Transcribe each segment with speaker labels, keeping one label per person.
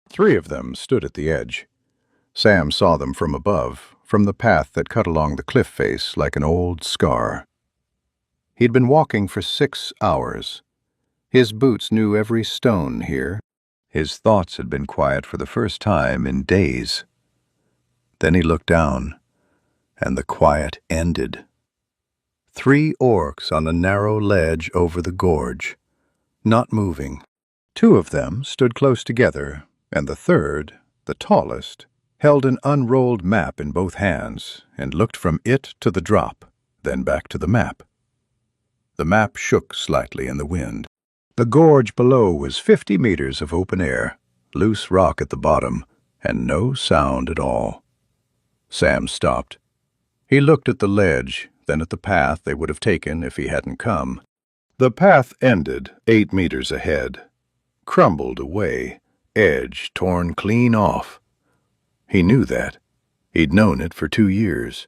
Speaker 1: Three of them stood at the edge. Sam saw them from above, from the path that cut along the cliff face like an old scar. He'd been walking for 6 hours. His boots knew every stone here. His thoughts had been quiet for the first time in days. Then he looked down, and the quiet ended. 3 orcs on a narrow ledge over the gorge, not moving. 2 of them stood close together, and the third, the tallest, held an unrolled map in both hands and looked from it to the drop, then back to the map. The map shook slightly in the wind. The gorge below was 50 meters of open air, loose rock at the bottom, and no sound at all. Sam stopped. He looked at the ledge, then at the path they would have taken if he hadn't come. The path ended 8 meters ahead, crumbled away, edge torn clean off. He knew that. He'd known it for 2 years.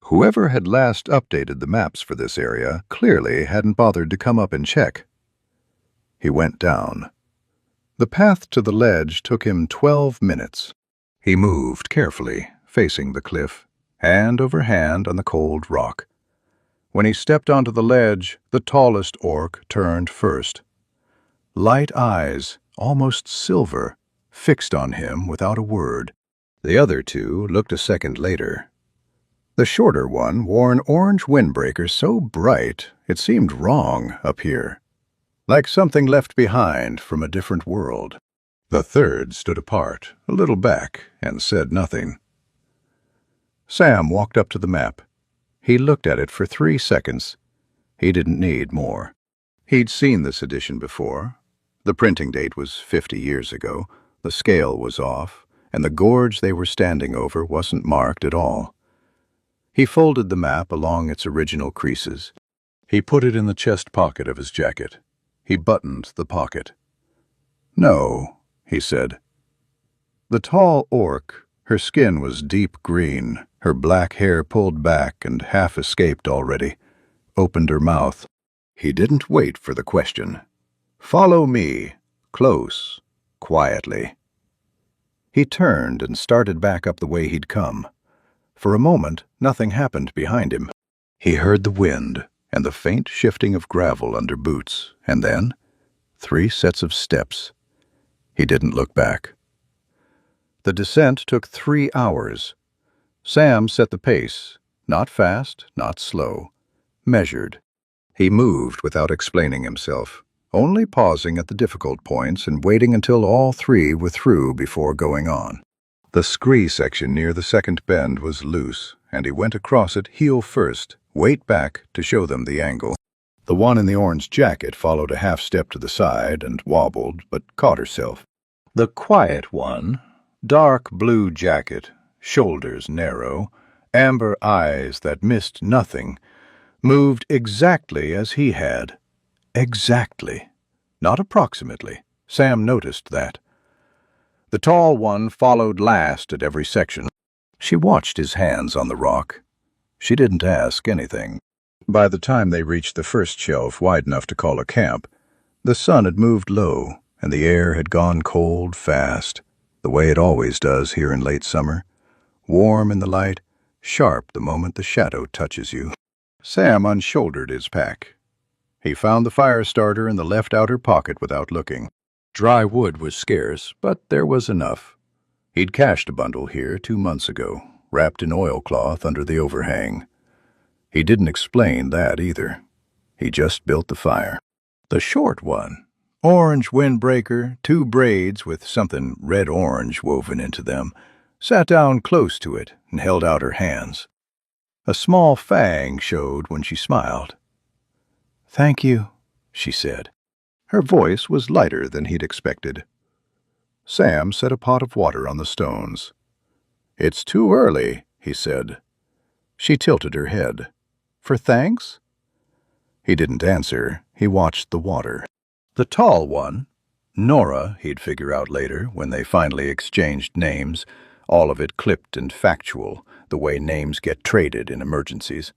Speaker 1: Whoever had last updated the maps for this area clearly hadn't bothered to come up and check. He went down. The path to the ledge took him 12 minutes. He moved carefully, facing the cliff, hand over hand on the cold rock. When he stepped onto the ledge, the tallest orc turned first. Light eyes, almost silver, fixed on him without a word. The other 2 looked a second later. The shorter one wore an orange windbreaker so bright it seemed wrong up here, like something left behind from a different world. The third stood apart, a little back, and said nothing. Sam walked up to the map. He looked at it for 3 seconds. He didn't need more. He'd seen this edition before. The printing date was 50 years ago, the scale was off, and the gorge they were standing over wasn't marked at all. He folded the map along its original creases. He put it in the chest pocket of his jacket. He buttoned the pocket. "No," he said. The tall orc, her skin was deep green, her black hair pulled back and half escaped already, opened her mouth. He didn't wait for the question. "Follow me, close, quietly." He turned and started back up the way he'd come. For a moment, nothing happened behind him. He heard the wind and the faint shifting of gravel under boots, and then 3 sets of steps. He didn't look back. The descent took 3 hours. Sam set the pace, not fast, not slow, measured. He moved without explaining himself, only pausing at the difficult points and waiting until all 3 were through before going on. The scree section near the second bend was loose, and he went across it heel first, weight back to show them the angle. The one in the orange jacket followed a half step to the side and wobbled, but caught herself. The quiet one, dark blue jacket, shoulders narrow, amber eyes that missed nothing, moved exactly as he had. Exactly. Not approximately. Sam noticed that. The tall one followed last at every section. She watched his hands on the rock. She didn't ask anything. By the time they reached the first shelf wide enough to call a camp, the sun had moved low, and the air had gone cold fast, the way it always does here in late summer. Warm in the light, sharp the moment the shadow touches you. Sam unshouldered his pack. He found the fire starter in the left outer pocket without looking. Dry wood was scarce, but there was enough. He'd cached a bundle here 2 months ago, wrapped in oilcloth under the overhang. He didn't explain that either. He just built the fire. The short one, orange windbreaker, 2 braids with something red-orange woven into them, sat down close to it and held out her hands. A small fang showed when she smiled. "Thank you," she said. Her voice was lighter than he'd expected. Sam set a pot of water on the stones. "It's too early," he said. She tilted her head. "For thanks?" He didn't answer. He watched the water. The tall one, Nora, he'd figure out later when they finally exchanged names, all of it clipped and factual, the way names get traded in emergencies,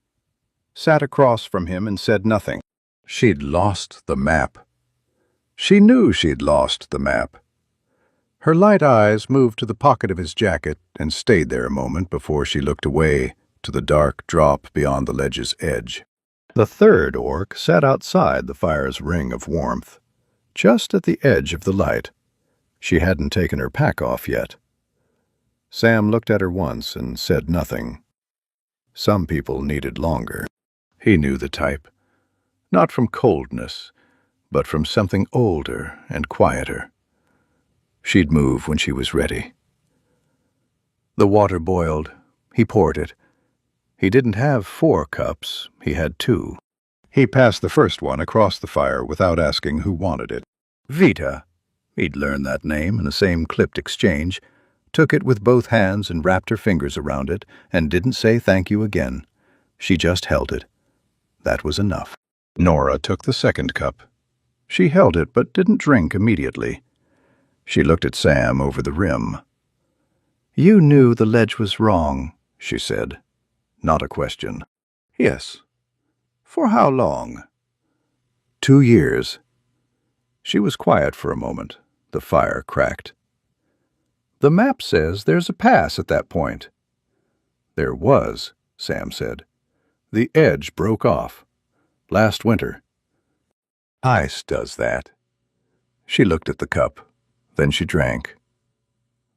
Speaker 1: sat across from him and said nothing. She'd lost the map. She knew she'd lost the map. Her light eyes moved to the pocket of his jacket and stayed there a moment before she looked away to the dark drop beyond the ledge's edge. The third orc sat outside the fire's ring of warmth, just at the edge of the light. She hadn't taken her pack off yet. Sam looked at her once and said nothing. Some people needed longer. He knew the type. Not from coldness, but from something older and quieter. She'd move when she was ready. The water boiled. He poured it. He didn't have 4 cups, he had 2. He passed the first one across the fire without asking who wanted it. Vita, he'd learned that name in the same clipped exchange, took it with both hands and wrapped her fingers around it and didn't say thank you again. She just held it. That was enough. Nora took the second cup. She held it but didn't drink immediately. She looked at Sam over the rim. "You knew the ledge was wrong," she said. Not a question. "Yes." "For how long?" 2 years. She was quiet for a moment. The fire cracked. "The map says there's a pass at that point." "There was," Sam said. "The edge broke off. Last winter." "Ice does that." She looked at the cup. Then she drank.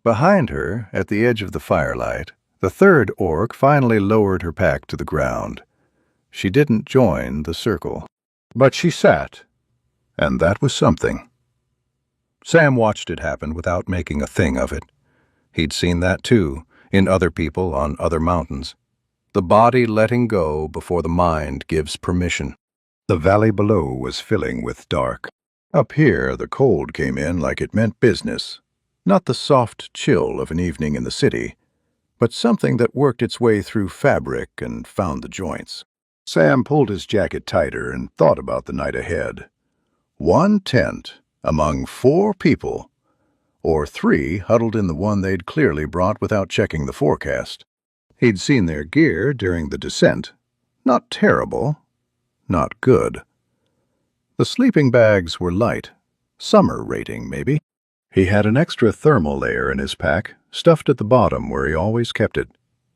Speaker 1: Behind her, at the edge of the firelight, the third orc finally lowered her pack to the ground. She didn't join the circle. But she sat, and that was something. Sam watched it happen without making a thing of it. He'd seen that too, in other people on other mountains. The body letting go before the mind gives permission. The valley below was filling with dark. Up here, the cold came in like it meant business. Not the soft chill of an evening in the city, but something that worked its way through fabric and found the joints. Sam pulled his jacket tighter and thought about the night ahead. 1 tent among 4 people, or 3 huddled in the one they'd clearly brought without checking the forecast. He'd seen their gear during the descent. Not terrible, not good. The sleeping bags were light, summer rating maybe. He had an extra thermal layer in his pack, stuffed at the bottom where he always kept it,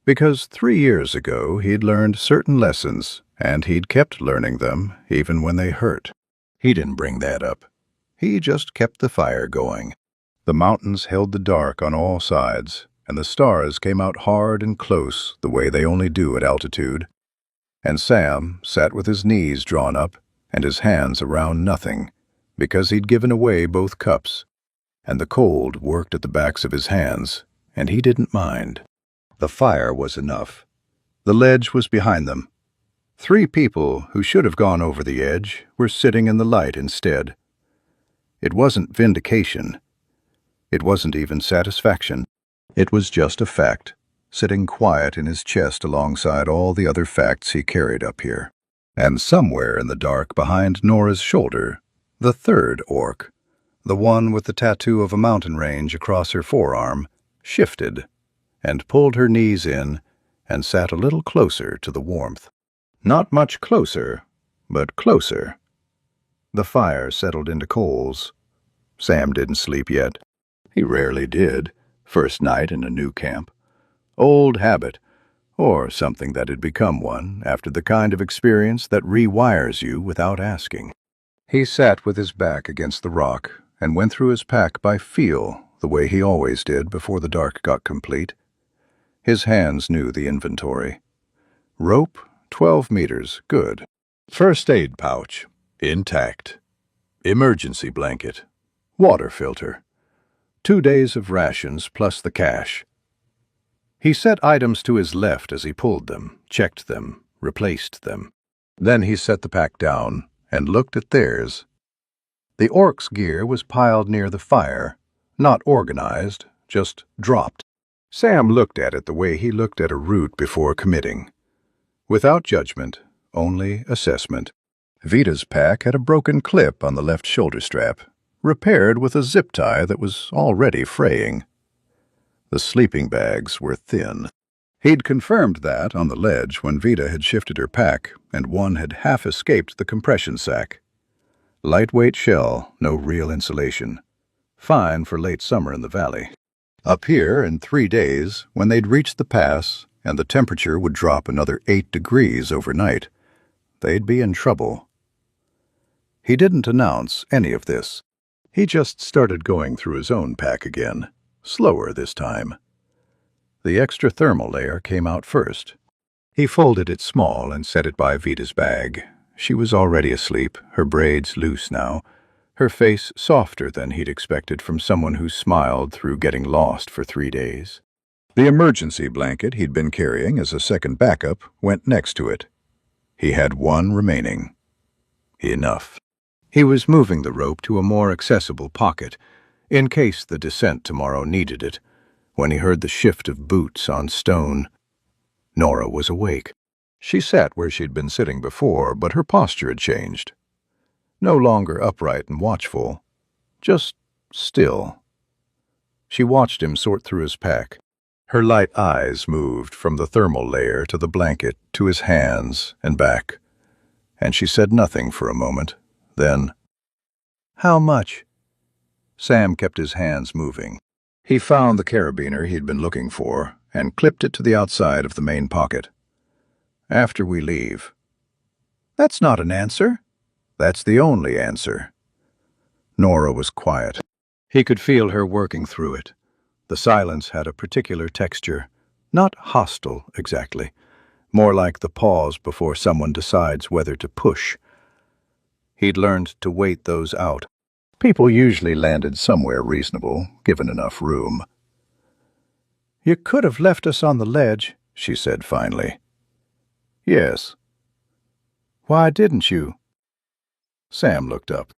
Speaker 1: because 3 years ago he'd learned certain lessons, and he'd kept learning them even when they hurt. He didn't bring that up. He just kept the fire going. The mountains held the dark on all sides, and the stars came out hard and close the way they only do at altitude. And Sam sat with his knees drawn up and his hands around nothing, because he'd given away both cups, and the cold worked at the backs of his hands, and he didn't mind. The fire was enough. The ledge was behind them. 3 people who should have gone over the edge were sitting in the light instead. It wasn't vindication. It wasn't even satisfaction. It was just a fact, sitting quiet in his chest alongside all the other facts he carried up here. And somewhere in the dark behind Nora's shoulder, the third orc, the one with the tattoo of a mountain range across her forearm, shifted and pulled her knees in and sat a little closer to the warmth. Not much closer, but closer. The fire settled into coals. Sam didn't sleep yet. He rarely did, first night in a new camp. Old habit, or something that had become one after the kind of experience that rewires you without asking. He sat with his back against the rock and went through his pack by feel, the way he always did before the dark got complete. His hands knew the inventory. Rope, 12 meters, good. First aid pouch, intact. Emergency blanket. Water filter. 2 days of rations plus the cash. He set items to his left as he pulled them, checked them, replaced them. Then he set the pack down and looked at theirs. The orcs' gear was piled near the fire, not organized, just dropped. Sam looked at it the way he looked at a route before committing. Without judgment, only assessment. Vita's pack had a broken clip on the left shoulder strap, repaired with a zip tie that was already fraying. The sleeping bags were thin. He'd confirmed that on the ledge when Vita had shifted her pack and one had half escaped the compression sack. Lightweight shell, no real insulation. Fine for late summer in the valley. Up here, in 3 days, when they'd reach the pass and the temperature would drop another 8 degrees overnight, they'd be in trouble. He didn't announce any of this. He just started going through his own pack again, slower this time. The extra thermal layer came out first. He folded it small and set it by Vita's bag. She was already asleep, her braids loose now, her face softer than he'd expected from someone who smiled through getting lost for 3 days. The emergency blanket he'd been carrying as a second backup went next to it. He had one remaining. Enough. He was moving the rope to a more accessible pocket, in case the descent tomorrow needed it, when he heard the shift of boots on stone. Nora was awake. She sat where she'd been sitting before, but her posture had changed. No longer upright and watchful, just still. She watched him sort through his pack. Her light eyes moved from the thermal layer to the blanket to his hands and back, and she said nothing for a moment. Then, "How much?" Sam kept his hands moving. He found the carabiner he'd been looking for and clipped it to the outside of the main pocket. "After we leave." "That's not an answer." "That's the only answer." Nora was quiet. He could feel her working through it. The silence had a particular texture, not hostile exactly, more like the pause before someone decides whether to push. He'd learned to wait those out. People usually landed somewhere reasonable, given enough room. "You could have left us on the ledge," she said finally. "Yes." "Why didn't you?" Sam looked up.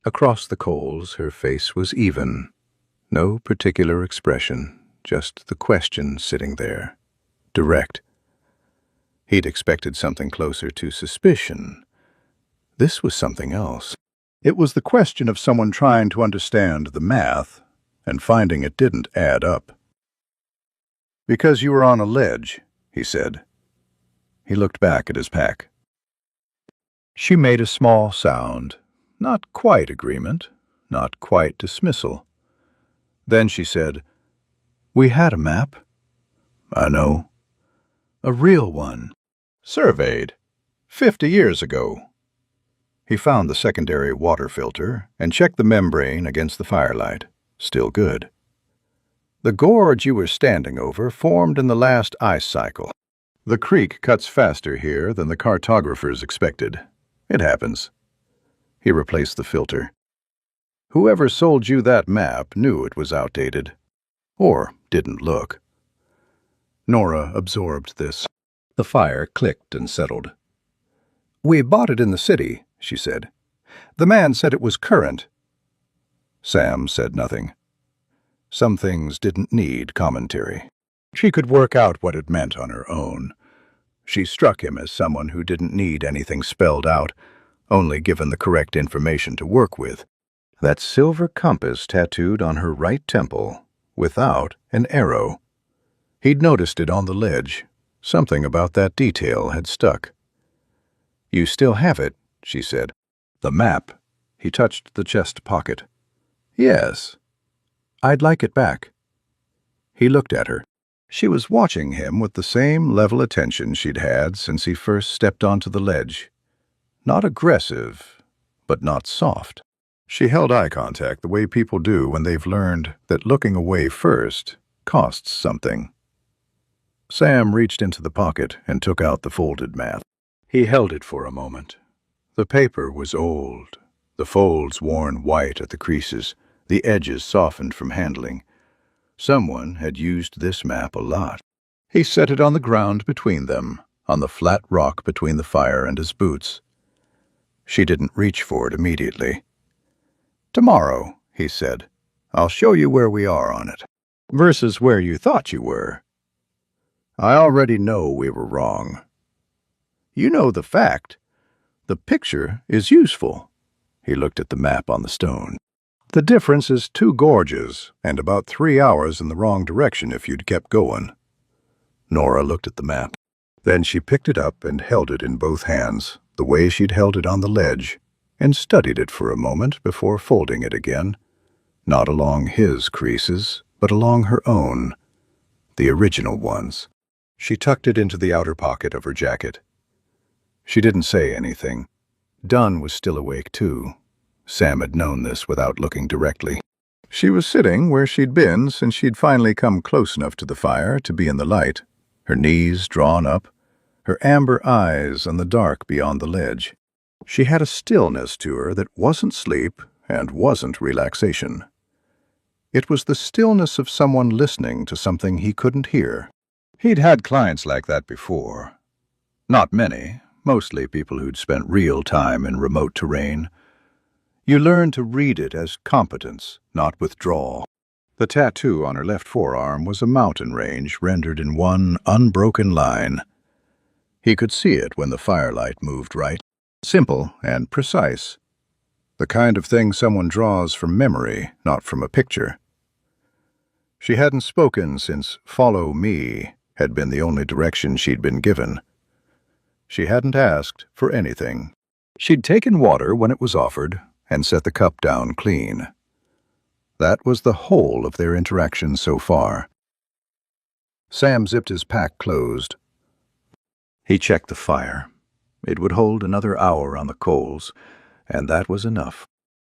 Speaker 1: Across the coals, her face was even. No particular expression, just the question sitting there, direct. He'd expected something closer to suspicion. This was something else. It was the question of someone trying to understand the math and finding it didn't add up. "Because you were on a ledge," he said. He looked back at his pack. She made a small sound, not quite agreement, not quite dismissal. Then she said, "We had a map." "I know." "A real one. Surveyed. 50 years ago." He found the secondary water filter and checked the membrane against the firelight. Still good. "The gorge you were standing over formed in the last ice cycle. The creek cuts faster here than the cartographers expected. It happens." He replaced the filter. "Whoever sold you that map knew it was outdated. Or didn't look." Nora absorbed this. The fire clicked and settled. "We bought it in the city," she said. "The man said it was current." Sam said nothing. Some things didn't need commentary. She could work out what it meant on her own. She struck him as someone who didn't need anything spelled out, only given the correct information to work with. That silver compass tattooed on her right temple, without an arrow. He'd noticed it on the ledge. Something about that detail had stuck. "You still have it," she said. "The map." He touched the chest pocket. "Yes. I'd like it back." He looked at her. She was watching him with the same level attention she'd had since he first stepped onto the ledge. Not aggressive, but not soft. She held eye contact the way people do when they've learned that looking away first costs something. Sam reached into the pocket and took out the folded map. He held it for a moment. The paper was old, the folds worn white at the creases, the edges softened from handling. Someone had used this map a lot. He set it on the ground between them, on the flat rock between the fire and his boots. She didn't reach for it immediately. "Tomorrow," he said, "I'll show you where we are on it, versus where you thought you were. I already know we were wrong. You know the fact. The picture is useful." He looked at the map on the stone. "The difference is 2 gorges, and about 3 hours in the wrong direction if you'd kept going." Nora looked at the map. Then she picked it up and held it in both hands, the way she'd held it on the ledge, and studied it for a moment before folding it again. not along his creases, but along her own, the original ones. She tucked it into the outer pocket of her jacket. She didn't say anything. Dunn was still awake, too. Sam had known this without looking directly. She was sitting where she'd been since she'd finally come close enough to the fire to be in the light, her knees drawn up, her amber eyes on the dark beyond the ledge. She had a stillness to her that wasn't sleep and wasn't relaxation. It was the stillness of someone listening to something he couldn't hear. He'd had clients like that before. Not many, mostly people who'd spent real time in remote terrain. You learned to read it as competence, not withdrawal. The tattoo on her left forearm was a mountain range rendered in one unbroken line. He could see it when the firelight moved right. Simple and precise. The kind of thing someone draws from memory, not from a picture. She hadn't spoken since "follow me" had been the only direction she'd been given. She hadn't asked for anything. She'd taken water when it was offered and set the cup down clean. That was the whole of their interaction so far. Sam zipped his pack closed. He checked the fire. It would hold another hour on the coals, and that was enough.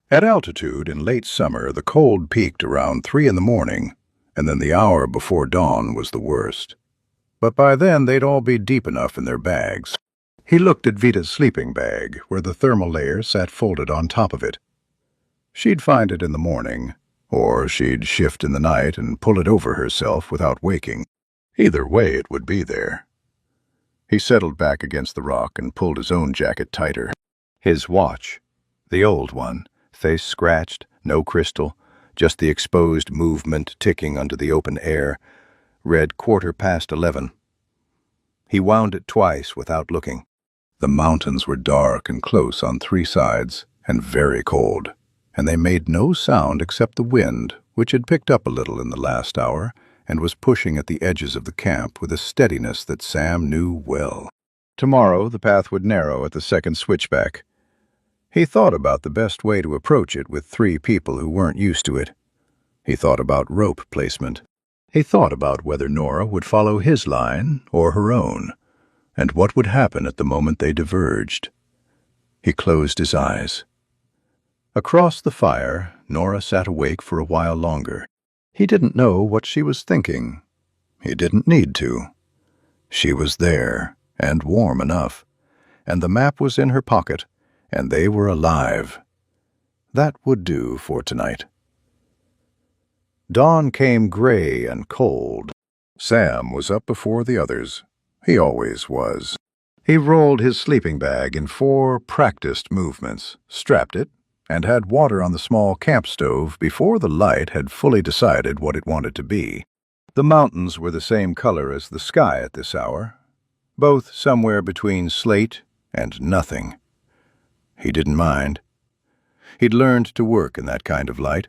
Speaker 1: At altitude in late summer, the cold peaked around 3 in the morning, and then the hour before dawn was the worst. But by then they'd all be deep enough in their bags. He looked at Vita's sleeping bag, where the thermal layer sat folded on top of it. She'd find it in the morning, or she'd shift in the night and pull it over herself without waking. Either way, it would be there. He settled back against the rock and pulled his own jacket tighter. His watch, the old one, face scratched, no crystal, just the exposed movement ticking under the open air, read 11:15. He wound it twice without looking. The mountains were dark and close on 3 sides, and very cold, and they made no sound except the wind, which had picked up a little in the last hour and was pushing at the edges of the camp with a steadiness that Sam knew well. Tomorrow the path would narrow at the second switchback. He thought about the best way to approach it with 3 people who weren't used to it. He thought about rope placement. He thought about whether Nora would follow his line or her own, and what would happen at the moment they diverged. He closed his eyes. Across the fire, Nora sat awake for a while longer. He didn't know what she was thinking. He didn't need to. She was there, and warm enough, and the map was in her pocket, and they were alive. That would do for tonight. Dawn came gray and cold. Sam was up before the others. He always was. He rolled his sleeping bag in 4 practiced movements, strapped it, and had water on the small camp stove before the light had fully decided what it wanted to be. The mountains were the same color as the sky at this hour, both somewhere between slate and nothing. He didn't mind. He'd learned to work in that kind of light.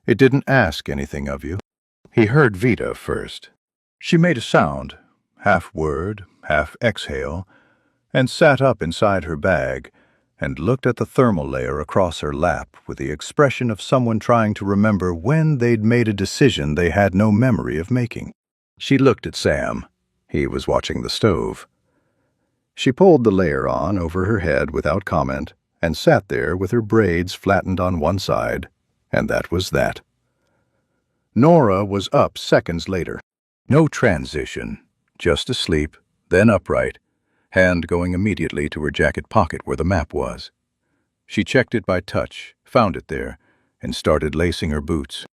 Speaker 1: It didn't ask anything of you. He heard Vita first. She made a sound, half word, half exhale, and sat up inside her bag and looked at the thermal layer across her lap with the expression of someone trying to remember when they'd made a decision they had no memory of making. She looked at Sam. He was watching the stove. She pulled the layer on over her head without comment and sat there with her braids flattened on one side, and that was that. Nora was up seconds later. No transition, just asleep, then upright, hand going immediately to her jacket pocket where the map was. She checked it by touch, found it there, and started lacing her boots.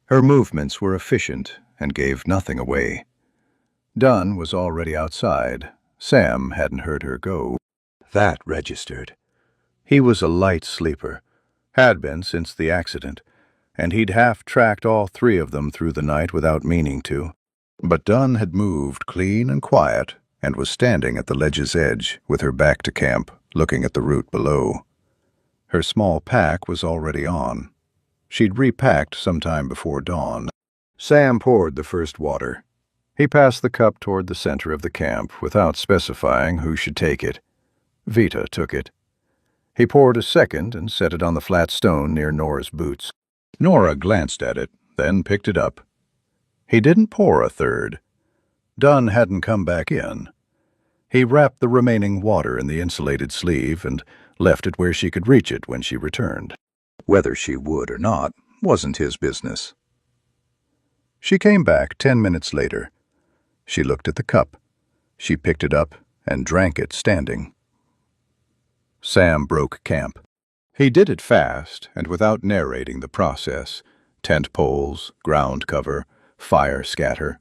Speaker 1: Her movements were efficient and gave nothing away. Dunn was already outside. Sam hadn't heard her go. That registered. He was a light sleeper, had been since the accident, and he'd half-tracked all 3 of them through the night without meaning to. But Dunn had moved clean and quiet and was standing at the ledge's edge with her back to camp, looking at the route below. Her small pack was already on. She'd repacked sometime before dawn. Sam poured the first water. He passed the cup toward the center of the camp without specifying who should take it. Vita took it. He poured a second and set it on the flat stone near Nora's boots. Nora glanced at it, then picked it up. He didn't pour a third. Dunn hadn't come back in. He wrapped the remaining water in the insulated sleeve and left it where she could reach it when she returned. Whether she would or not wasn't his business. She came back 10 minutes later. She looked at the cup. She picked it up and drank it standing. Sam broke camp. He did it fast and without narrating the process. Tent poles, ground cover, fire scatter.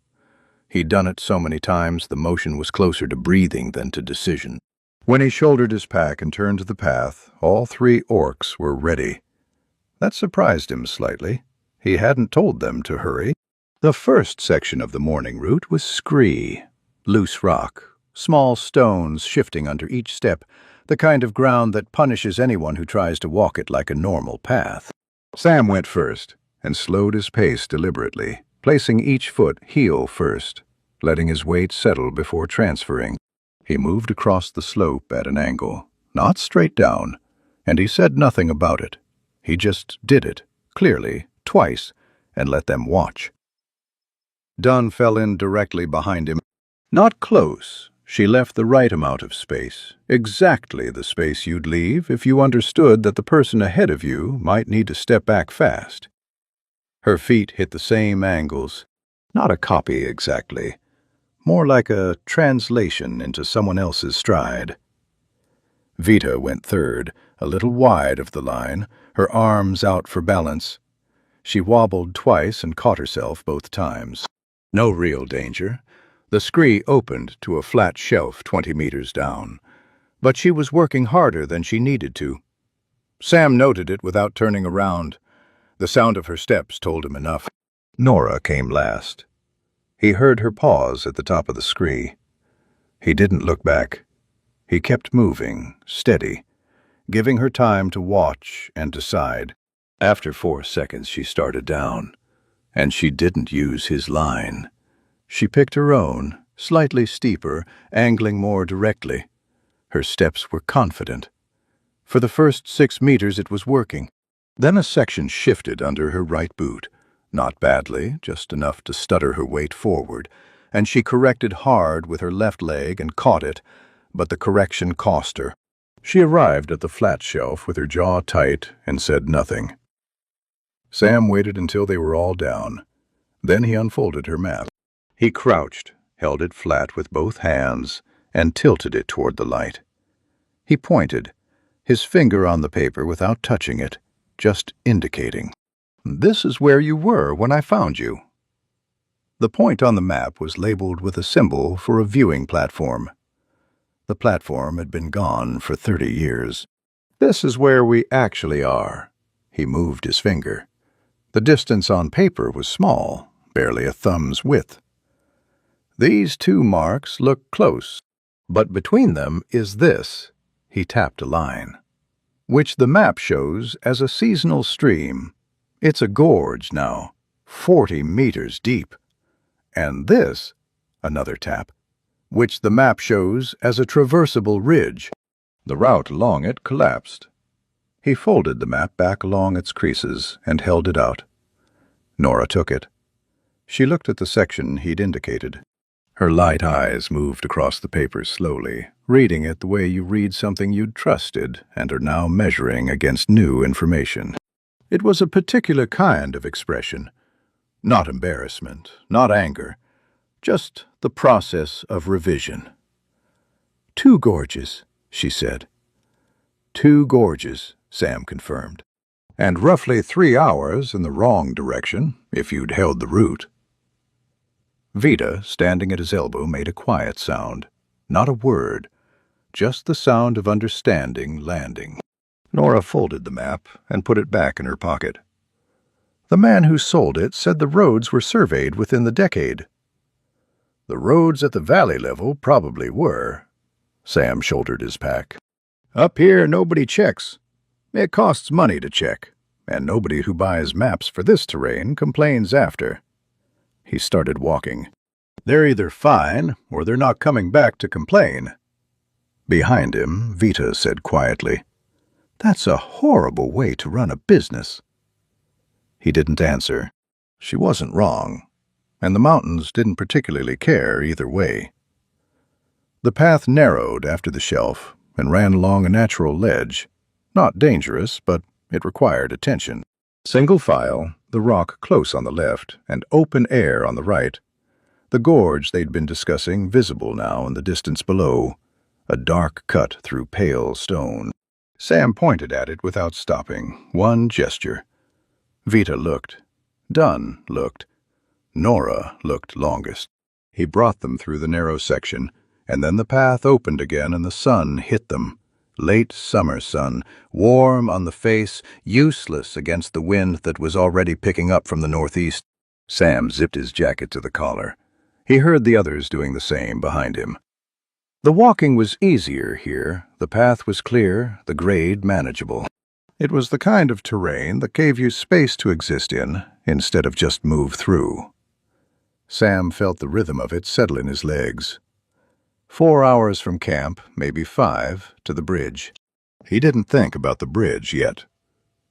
Speaker 1: He'd done it so many times the motion was closer to breathing than to decision. When he shouldered his pack and turned to the path, all 3 orcs were ready. That surprised him slightly. He hadn't told them to hurry. The first section of the morning route was scree, loose rock, small stones shifting under each step, the kind of ground that punishes anyone who tries to walk it like a normal path. Sam went first and slowed his pace deliberately, placing each foot heel first, letting his weight settle before transferring. He moved across the slope at an angle, not straight down, and he said nothing about it. He just did it, clearly, twice, and let them watch. Dunn fell in directly behind him. Not close. She left the right amount of space, exactly the space you'd leave if you understood that the person ahead of you might need to step back fast. Her feet hit the same angles. Not a copy exactly. More like a translation into someone else's stride. Vita went third, a little wide of the line, her arms out for balance. She wobbled twice and caught herself both times. No real danger. The scree opened to a flat shelf 20 meters down, but she was working harder than she needed to. Sam noted it without turning around. The sound of her steps told him enough. Nora came last. He heard her pause at the top of the scree. He didn't look back. He kept moving, steady, giving her time to watch and decide. After 4 seconds she started down, and she didn't use his line. She picked her own, slightly steeper, angling more directly. Her steps were confident. For the first 6 meters it was working. Then a section shifted under her right boot. Not badly, just enough to stutter her weight forward, and she corrected hard with her left leg and caught it, but the correction cost her. She arrived at the flat shelf with her jaw tight and said nothing. Sam waited until they were all down. Then he unfolded her map. He crouched, held it flat with both hands, and tilted it toward the light. He pointed, his finger on the paper without touching it, just indicating. "This is where you were when I found you." The point on the map was labeled with a symbol for a viewing platform. The platform had been gone for 30 years. "This is where we actually are." He moved his finger. The distance on paper was small, barely a thumb's width. "These 2 marks look close, but between them is this," he tapped a line, "which the map shows as a seasonal stream. It's a gorge now, 40 meters deep. And this," another tap, "which the map shows as a traversable ridge." The route along it collapsed. He folded the map back along its creases and held it out. Nora took it. She looked at the section he'd indicated. Her light eyes moved across the paper slowly, reading it the way you read something you'd trusted and are now measuring against new information. It was a particular kind of expression. Not embarrassment, not anger, just the process of revision. 2 gorges, she said. 2 gorges, Sam confirmed. And roughly 3 hours in the wrong direction, if you'd held the route. Vita, standing at his elbow, made a quiet sound. Not a word, just the sound of understanding landing. Nora folded the map and put it back in her pocket. The man who sold it said the roads were surveyed within the decade. The roads at the valley level probably were. Sam shouldered his pack. Up here, nobody checks. It costs money to check, and nobody who buys maps for this terrain complains after. He started walking. They're either fine, or they're not coming back to complain. Behind him, Vita said quietly, "That's a horrible way to run a business." He didn't answer. She wasn't wrong, and the mountains didn't particularly care either way. The path narrowed after the shelf and ran along a natural ledge. Not dangerous, but it required attention. Single file, the rock close on the left and open air on the right. The gorge they'd been discussing visible now in the distance below, a dark cut through pale stone. Sam pointed at it without stopping, one gesture. Vita looked. Dunn looked. Nora looked longest. He brought them through the narrow section, and then the path opened again and the sun hit them. Late summer sun, warm on the face, useless against the wind that was already picking up from the northeast. Sam zipped his jacket to the collar. He heard the others doing the same behind him. The walking was easier here, the path was clear, the grade manageable. It was the kind of terrain that gave you space to exist in, instead of just move through. Sam felt the rhythm of it settle in his legs. 4 hours from camp, maybe 5, to the bridge. He didn't think about the bridge yet.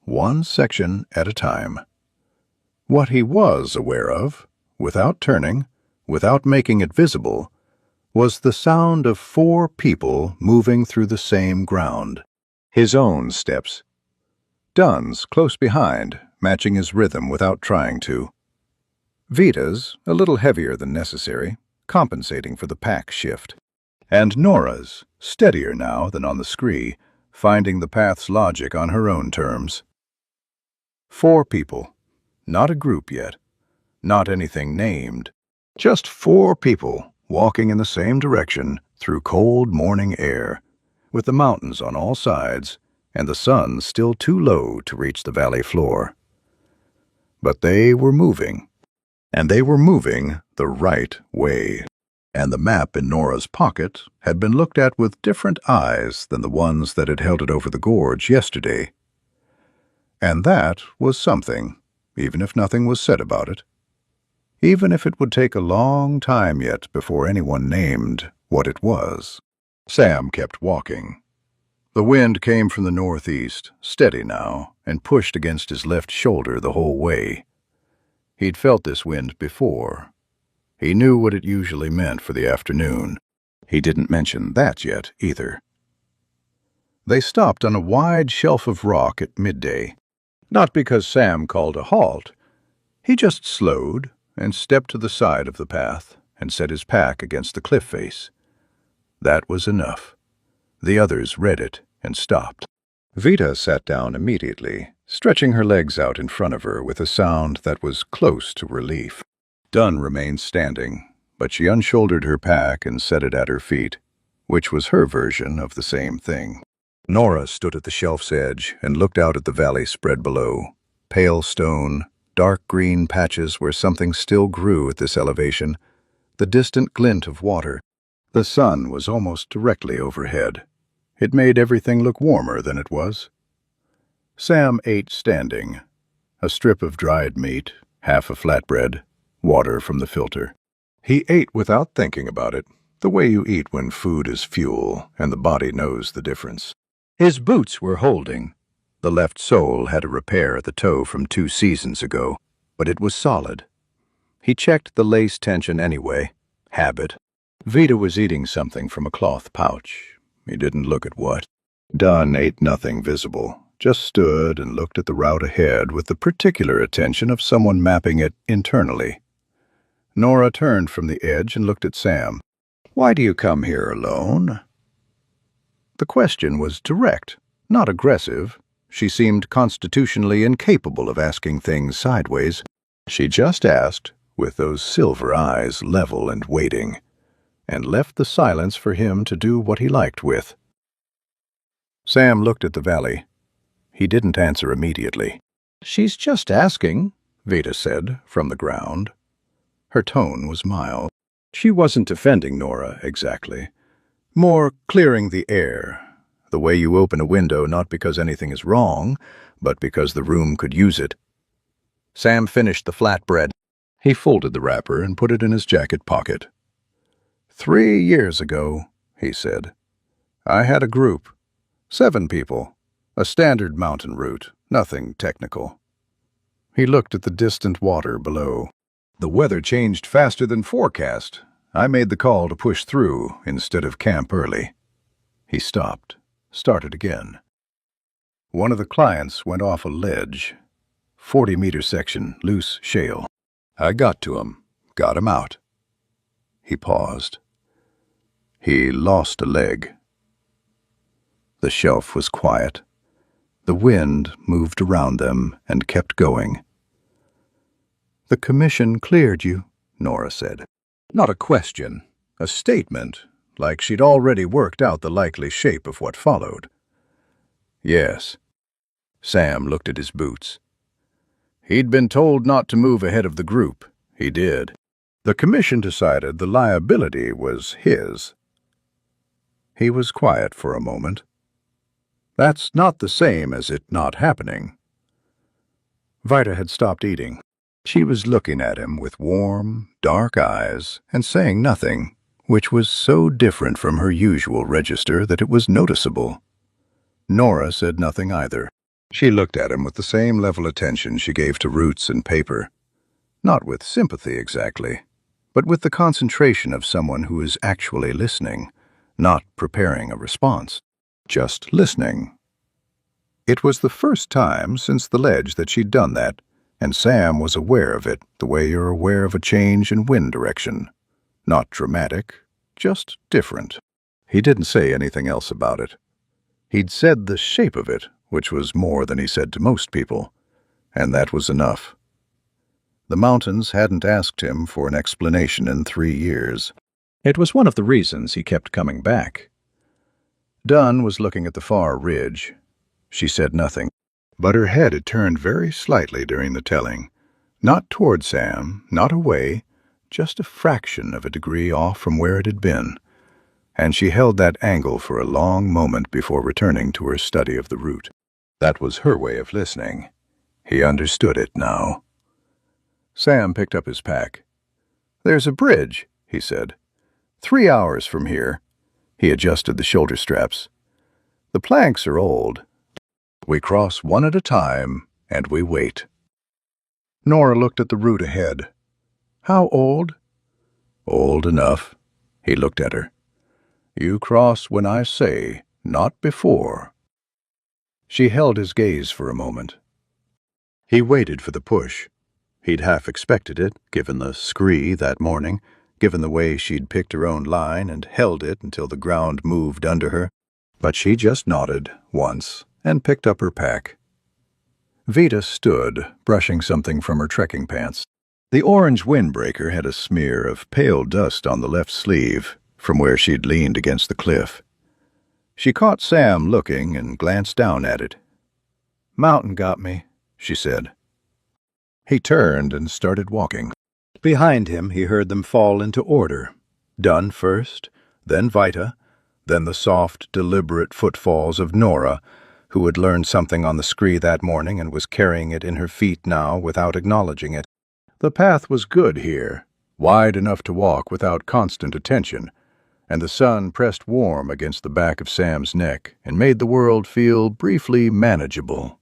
Speaker 1: One section at a time. What he was aware of, without turning, without making it visible, was the sound of 4 people moving through the same ground. His own steps. Dunn's close behind, matching his rhythm without trying to. Vita's, a little heavier than necessary, compensating for the pack shift. And Nora's, steadier now than on the scree, finding the path's logic on her own terms. 4 people. Not a group yet. Not anything named. Just 4 people walking in the same direction through cold morning air, with the mountains on all sides and the sun still too low to reach the valley floor. But they were moving, and they were moving the right way. And the map in Nora's pocket had been looked at with different eyes than the ones that had held it over the gorge yesterday. And that was something, even if nothing was said about it. Even if it would take a long time yet before anyone named what it was. Sam kept walking. The wind came from the northeast, steady now, and pushed against his left shoulder the whole way. He'd felt this wind before. He knew what it usually meant for the afternoon. He didn't mention that yet, either. They stopped on a wide shelf of rock at midday. Not because Sam called a halt. He just slowed and stepped to the side of the path and set his pack against the cliff face. That was enough. The others read it and stopped. Vita sat down immediately, stretching her legs out in front of her with a sound that was close to relief. Dunn remained standing, but she unshouldered her pack and set it at her feet, which was her version of the same thing. Nora stood at the shelf's edge and looked out at the valley spread below. Pale stone, dark green patches where something still grew at this elevation, the distant glint of water. The sun was almost directly overhead. It made everything look warmer than it was. Sam ate standing. A strip of dried meat, half a flatbread, water from the filter. He ate without thinking about it, the way you eat when food is fuel and the body knows the difference. His boots were holding. The left sole had a repair at the toe from 2 seasons ago, but it was solid. He checked the lace tension anyway. Habit. Vita was eating something from a cloth pouch. He didn't look at what. Dunn ate nothing visible, just stood and looked at the route ahead with the particular attention of someone mapping it internally. Nora turned from the edge and looked at Sam. "Why do you come here alone?" The question was direct, not aggressive. She seemed constitutionally incapable of asking things sideways. She just asked, with those silver eyes level and waiting, and left the silence for him to do what he liked with. Sam looked at the valley. He didn't answer immediately. "She's just asking," Vita said, from the ground. Her tone was mild. She wasn't defending Nora, exactly. More clearing the air, the way you open a window not because anything is wrong, but because the room could use it. Sam finished the flatbread. He folded the wrapper and put it in his jacket pocket. 3 years ago, he said, I had a group. 7 people. A standard mountain route, nothing technical. He looked at the distant water below. The weather changed faster than forecast. I made the call to push through instead of camp early. He stopped, started again. One of the clients went off a ledge. 40-meter section, loose shale. I got to him, got him out. He paused. He lost a leg. The shelf was quiet. The wind moved around them and kept going. "The commission cleared you," Nora said. Not a question, a statement, like she'd already worked out the likely shape of what followed. Yes. Sam looked at his boots. He'd been told not to move ahead of the group. He did. The commission decided the liability was his. He was quiet for a moment. That's not the same as it not happening. Vita had stopped eating. She was looking at him with warm, dark eyes and saying nothing, which was so different from her usual register that it was noticeable. Nora said nothing either. She looked at him with the same level attention she gave to roots and paper. Not with sympathy exactly, but with the concentration of someone who is actually listening, not preparing a response. Just listening. It was the first time since the ledge that she'd done that, and Sam was aware of it the way you're aware of a change in wind direction. Not dramatic, just different. He didn't say anything else about it. He'd said the shape of it, which was more than he said to most people, and that was enough. The mountains hadn't asked him for an explanation in 3 years. It was one of the reasons he kept coming back. Dunn was looking at the far ridge. She said nothing, but her head had turned very slightly during the telling. Not toward Sam, not away, just a fraction of a degree off from where it had been, and she held that angle for a long moment before returning to her study of the route. That was her way of listening. He understood it now. Sam picked up his pack. "There's a bridge," he said. 3 hours from here." He adjusted the shoulder straps. "The planks are old. We cross one at a time, and we wait." Nora looked at the route ahead. "How old?" "Old enough." He looked at her. "You cross when I say, not before." She held his gaze for a moment. He waited for the push. He'd half expected it, given the scree that morning, given the way she'd picked her own line and held it until the ground moved under her. But she just nodded once and picked up her pack. Vita stood, brushing something from her trekking pants. The orange windbreaker had a smear of pale dust on the left sleeve, from where she'd leaned against the cliff. She caught Sam looking and glanced down at it. "Mountain got me," she said. He turned and started walking. Behind him he heard them fall into order. Dunn first, then Vita, then the soft, deliberate footfalls of Nora, who had learned something on the scree that morning and was carrying it in her feet now without acknowledging it. The path was good here, wide enough to walk without constant attention, and the sun pressed warm against the back of Sam's neck and made the world feel briefly manageable.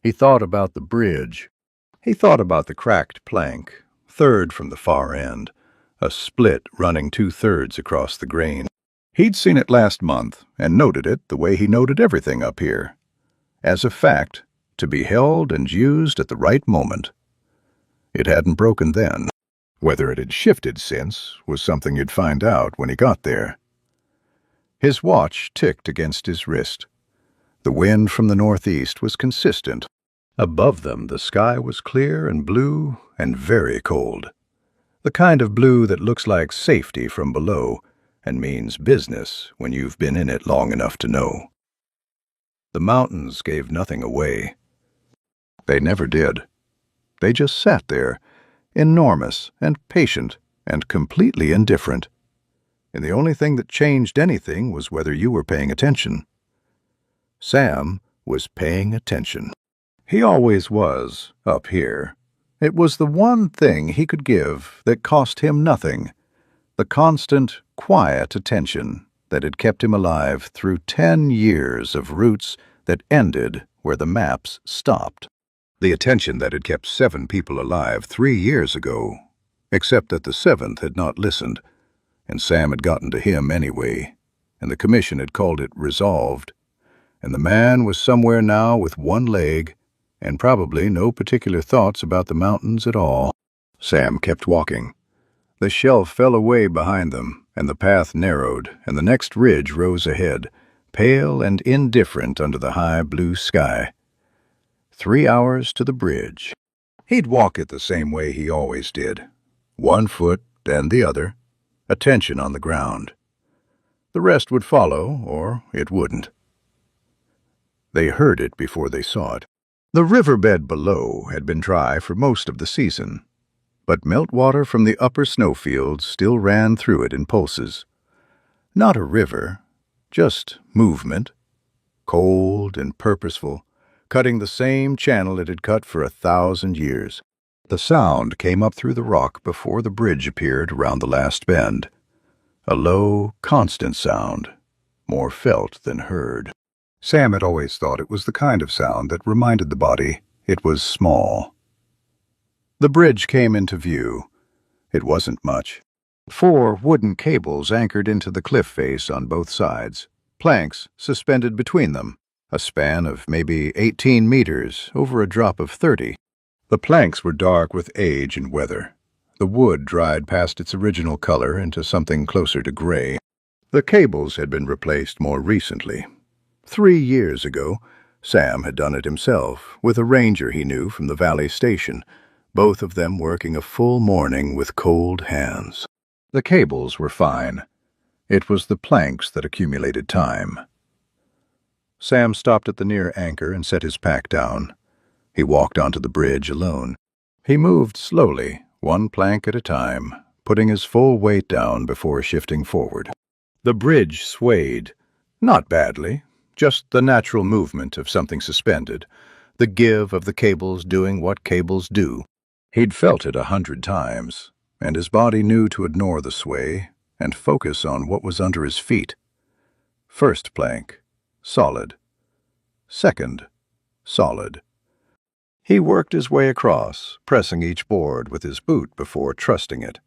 Speaker 1: He thought about the bridge. He thought about the cracked plank, third from the far end, a split running 2/3 across the grain. He'd seen it last month and noted it the way he noted everything up here. As a fact, to be held and used at the right moment. It hadn't broken then. Whether it had shifted since was something you'd find out when he got there. His watch ticked against his wrist. The wind from the northeast was consistent. Above them the sky was clear and blue and very cold. The kind of blue that looks like safety from below and means business when you've been in it long enough to know. The mountains gave nothing away. They never did. They just sat there, enormous and patient and completely indifferent. And the only thing that changed anything was whether you were paying attention. Sam was paying attention. He always was, up here. It was the one thing he could give that cost him nothing, the constant, quiet attention that had kept him alive through 10 years of routes that ended where the maps stopped. The attention that had kept 7 people alive 3 years ago, except that the 7th had not listened, and Sam had gotten to him anyway, and the commission had called it resolved, and the man was somewhere now with one leg, and probably no particular thoughts about the mountains at all. Sam kept walking. The shelf fell away behind them, and the path narrowed, and the next ridge rose ahead, pale and indifferent under the high blue sky. 3 hours to the bridge. He'd walk it the same way he always did. 1 foot, then the other, attention on the ground. The rest would follow, or it wouldn't. They heard it before they saw it. The riverbed below had been dry for most of the season, but meltwater from the upper snowfields still ran through it in pulses. Not a river, just movement, cold and purposeful, cutting the same channel it had cut for 1,000 years. The sound came up through the rock before the bridge appeared around the last bend. A low, constant sound, more felt than heard. Sam had always thought it was the kind of sound that reminded the body it was small. The bridge came into view. It wasn't much. 4 wooden cables anchored into the cliff face on both sides, planks suspended between them, a span of maybe 18 meters over a drop of 30. The planks were dark with age and weather. The wood dried past its original color into something closer to gray. The cables had been replaced more recently. 3 years ago, Sam had done it himself, with a ranger he knew from the valley station, both of them working a full morning with cold hands. The cables were fine. It was the planks that accumulated time. Sam stopped at the near anchor and set his pack down. He walked onto the bridge alone. He moved slowly, 1 plank at a time, putting his full weight down before shifting forward. The bridge swayed. Not badly, just the natural movement of something suspended, the give of the cables doing what cables do. He'd felt it 100 times, and his body knew to ignore the sway and focus on what was under his feet. First plank, solid. Second, solid. He worked his way across, pressing each board with his boot before trusting it,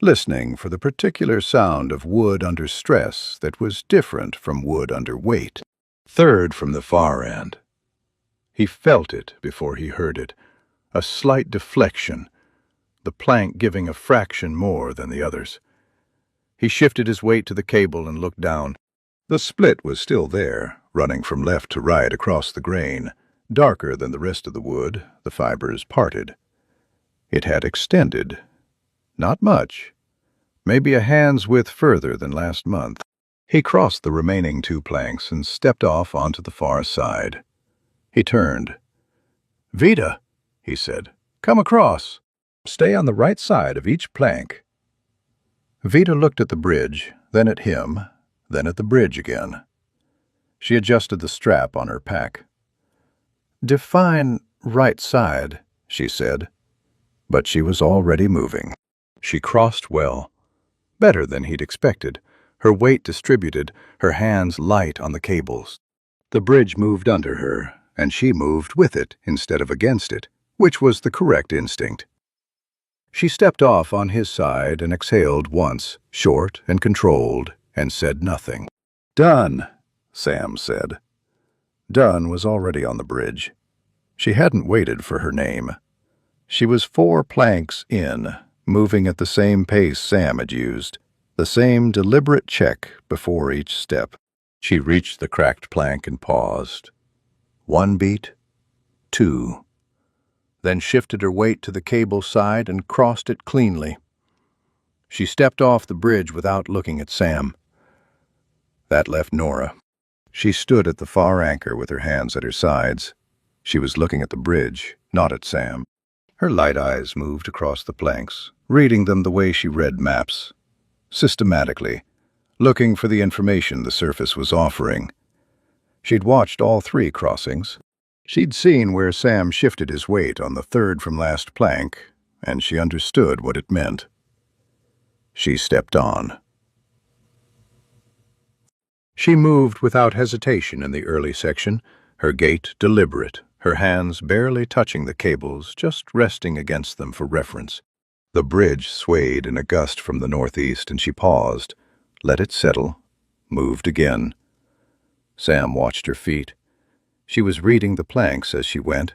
Speaker 1: listening for the particular sound of wood under stress that was different from wood under weight. Third from the far end. He felt it before he heard it, a slight deflection, the plank giving a fraction more than the others. He shifted his weight to the cable and looked down. The split was still there, running from left to right across the grain, darker than the rest of the wood, the fibers parted. It had extended. Not much. Maybe a hand's width further than last month. He crossed the remaining 2 planks and stepped off onto the far side. He turned. "Vita," he said, "come across. Stay on the right side of each plank." Vita looked at the bridge, then at him, then at the bridge again. She adjusted the strap on her pack. "Define right side," she said, but she was already moving. She crossed well, better than he'd expected, her weight distributed, her hands light on the cables. The bridge moved under her, and she moved with it instead of against it, which was the correct instinct. She stepped off on his side and exhaled once, short and controlled, and said nothing. "Done," Sam said. Dunn was already on the bridge. She hadn't waited for her name. She was 4 planks in, moving at the same pace Sam had used, the same deliberate check before each step. She reached the cracked plank and paused. 1 beat, 2, then shifted her weight to the cable side and crossed it cleanly. She stepped off the bridge without looking at Sam. That left Nora. She stood at the far anchor with her hands at her sides. She was looking at the bridge, not at Sam. Her light eyes moved across the planks, reading them the way she read maps, systematically, looking for the information the surface was offering. She'd watched all 3 crossings. She'd seen where Sam shifted his weight on the 3rd from last plank, and she understood what it meant. She stepped on. She moved without hesitation in the early section, her gait deliberate, her hands barely touching the cables, just resting against them for reference. The bridge swayed in a gust from the northeast, and she paused, let it settle, moved again. Sam watched her feet. She was reading the planks as she went.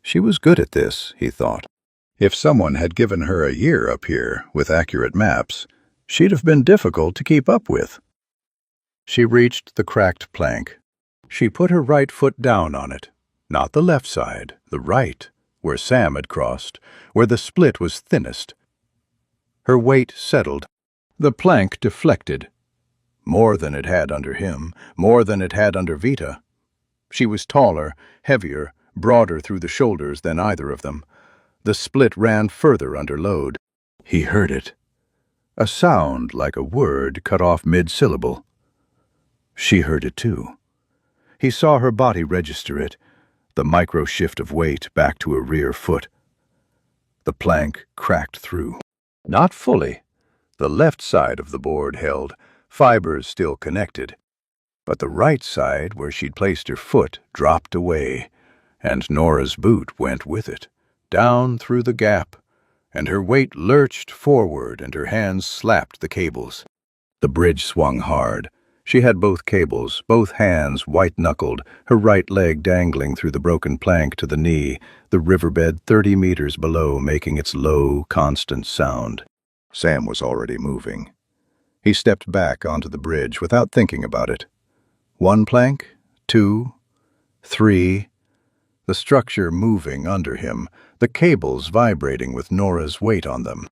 Speaker 1: She was good at this, he thought. If someone had given her a year up here with accurate maps, she'd have been difficult to keep up with. She reached the cracked plank. She put her right foot down on it. Not the left side, the right, where Sam had crossed, where the split was thinnest. Her weight settled. The plank deflected. More than it had under him, more than it had under Vita. She was taller, heavier, broader through the shoulders than either of them. The split ran further under load. He heard it. A sound like a word cut off mid-syllable. She heard it too. He saw her body register it, the micro-shift of weight back to a rear foot. The plank cracked through. Not fully. The left side of the board held, fibers still connected. But the right side, where she'd placed her foot, dropped away, and Nora's boot went with it, down through the gap, and her weight lurched forward and her hands slapped the cables. The bridge swung hard. She had both cables, both hands white-knuckled, her right leg dangling through the broken plank to the knee, the riverbed 30 meters below making its low, constant sound. Sam was already moving. He stepped back onto the bridge without thinking about it. 1 plank, 2, 3, the structure moving under him, the cables vibrating with Nora's weight on them.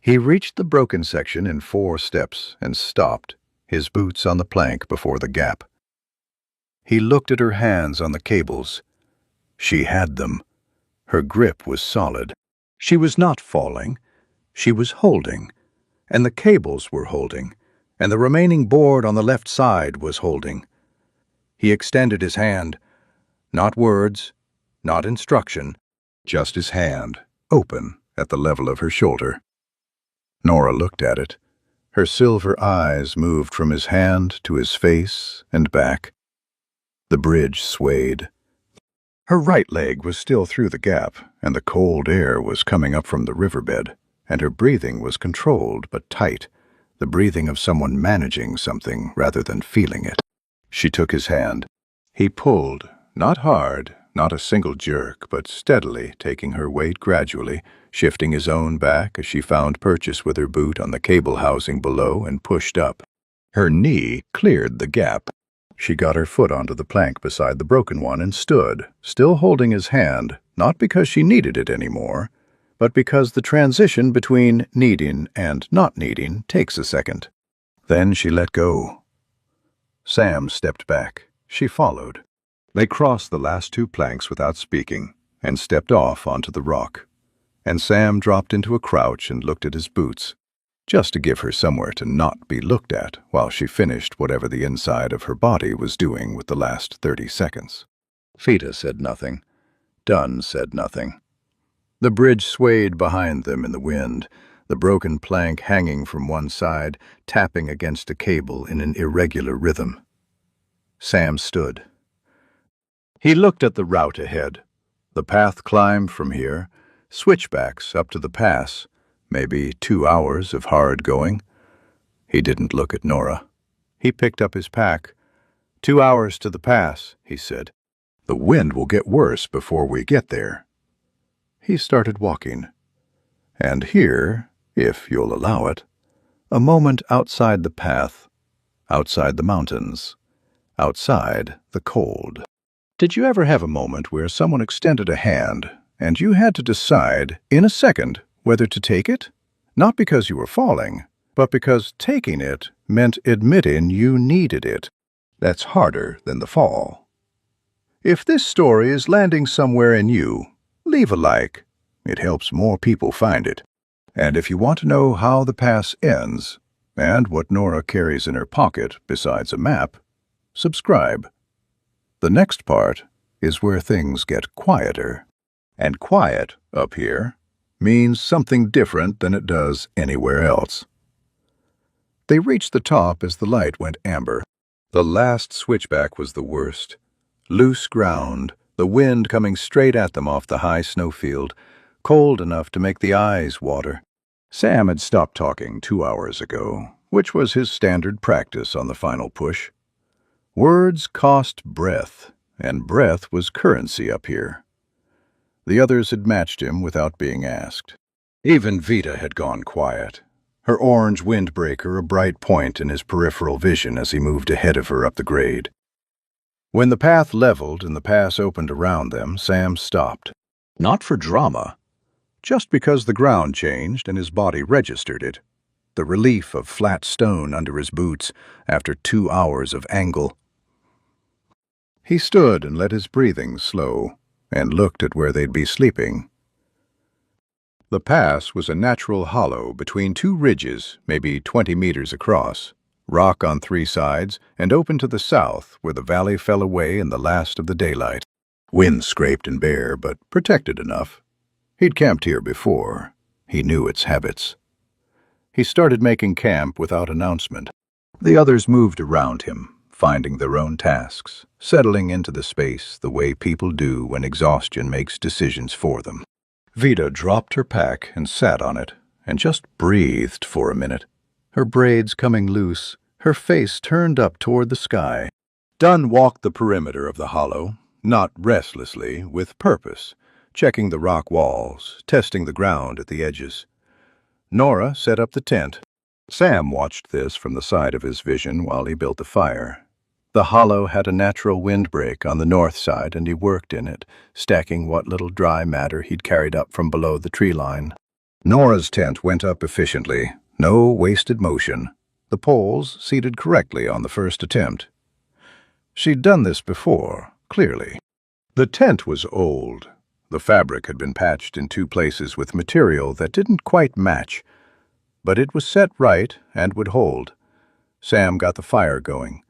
Speaker 1: He reached the broken section in 4 steps and stopped, his boots on the plank before the gap. He looked at her hands on the cables. She had them. Her grip was solid. She was not falling. She was holding. And the cables were holding. And the remaining board on the left side was holding. He extended his hand. Not words, not instruction, just his hand, open at the level of her shoulder. Nora looked at it. Her silver eyes moved from his hand to his face and back. The bridge swayed. Her right leg was still through the gap, and the cold air was coming up from the riverbed, and her breathing was controlled but tight, the breathing of someone managing something rather than feeling it. She took his hand. He pulled, not hard, not a single jerk, but steadily, taking her weight gradually, shifting his own back as she found purchase with her boot on the cable housing below and pushed up. Her knee cleared the gap. She got her foot onto the plank beside the broken one and stood, still holding his hand, not because she needed it anymore, but because the transition between needing and not needing takes a second. Then she let go. Sam stepped back. She followed. They crossed the last 2 planks without speaking and stepped off onto the rock. And Sam dropped into a crouch and looked at his boots, just to give her somewhere to not be looked at while she finished whatever the inside of her body was doing with the last 30 seconds. Vita said nothing. Dunn said nothing. The bridge swayed behind them in the wind, the broken plank hanging from one side, tapping against a cable in an irregular rhythm. Sam stood. He looked at the route ahead. The path climbed from here, switchbacks up to the pass, maybe 2 hours of hard going. He didn't look at Nora. He picked up his pack. 2 hours to the pass, he said. The wind will get worse before we get there. He started walking. And here, if you'll allow it, a moment outside the path, outside the mountains, outside the cold. Did you ever have a moment where someone extended a hand and you had to decide, in a second, whether to take it? Not because you were falling, but because taking it meant admitting you needed it. That's harder than the fall. If this story is landing somewhere in you, leave a like. It helps more people find it. And if you want to know how the pass ends, and what Nora carries in her pocket besides a map, subscribe. The next part is where things get quieter. And quiet, up here, means something different than it does anywhere else. They reached the top as the light went amber. The last switchback was the worst. Loose ground, the wind coming straight at them off the high snowfield, cold enough to make the eyes water. Sam had stopped talking 2 hours ago, which was his standard practice on the final push. Words cost breath, and breath was currency up here. The others had matched him without being asked. Even Vita had gone quiet, her orange windbreaker a bright point in his peripheral vision as he moved ahead of her up the grade. When the path leveled and the pass opened around them, Sam stopped. Not for drama, just because the ground changed and his body registered it. The relief of flat stone under his boots after 2 hours of angle. He stood and let his breathing slow, and looked at where they'd be sleeping. The pass was a natural hollow between 2 ridges, maybe 20 meters across, rock on 3 sides, and open to the south where the valley fell away in the last of the daylight. Wind scraped and bare, but protected enough. He'd camped here before. He knew its habits. He started making camp without announcement. The others moved around him, finding their own tasks, settling into the space the way people do when exhaustion makes decisions for them. Vita dropped her pack and sat on it, and just breathed for a minute, her braids coming loose, her face turned up toward the sky. Dunn walked the perimeter of the hollow, not restlessly, with purpose, checking the rock walls, testing the ground at the edges. Nora set up the tent. Sam watched this from the side of his vision while he built the fire. The hollow had a natural windbreak on the north side, and he worked in it, stacking what little dry matter he'd carried up from below the tree line. Nora's tent went up efficiently, no wasted motion, the poles seated correctly on the first attempt. She'd done this before, clearly. The tent was old. The fabric had been patched in 2 places with material that didn't quite match, but it was set right and would hold. Sam got the fire going.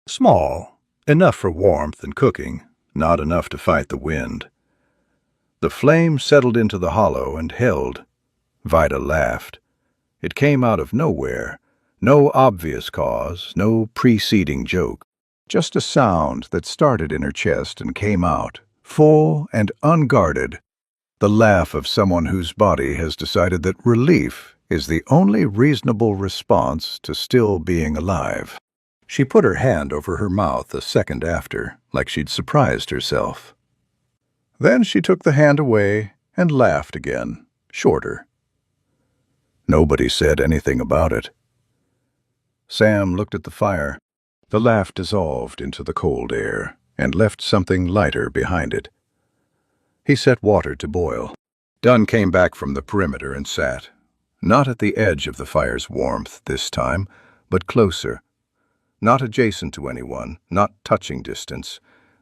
Speaker 1: Small, enough for warmth and cooking, not enough to fight the wind. The flame settled into the hollow and held. Vida laughed. It came out of nowhere, no obvious cause, no preceding joke. Just a sound that started in her chest and came out, full and unguarded. The laugh of someone whose body has decided that relief is the only reasonable response to still being alive. She put her hand over her mouth a second after, like she'd surprised herself. Then she took the hand away and laughed again, shorter. Nobody said anything about it. Sam looked at the fire. The laugh dissolved into the cold air and left something lighter behind it. He set water to boil. Dunn came back from the perimeter and sat, not at the edge of the fire's warmth this time, but closer. Not adjacent to anyone, not touching distance,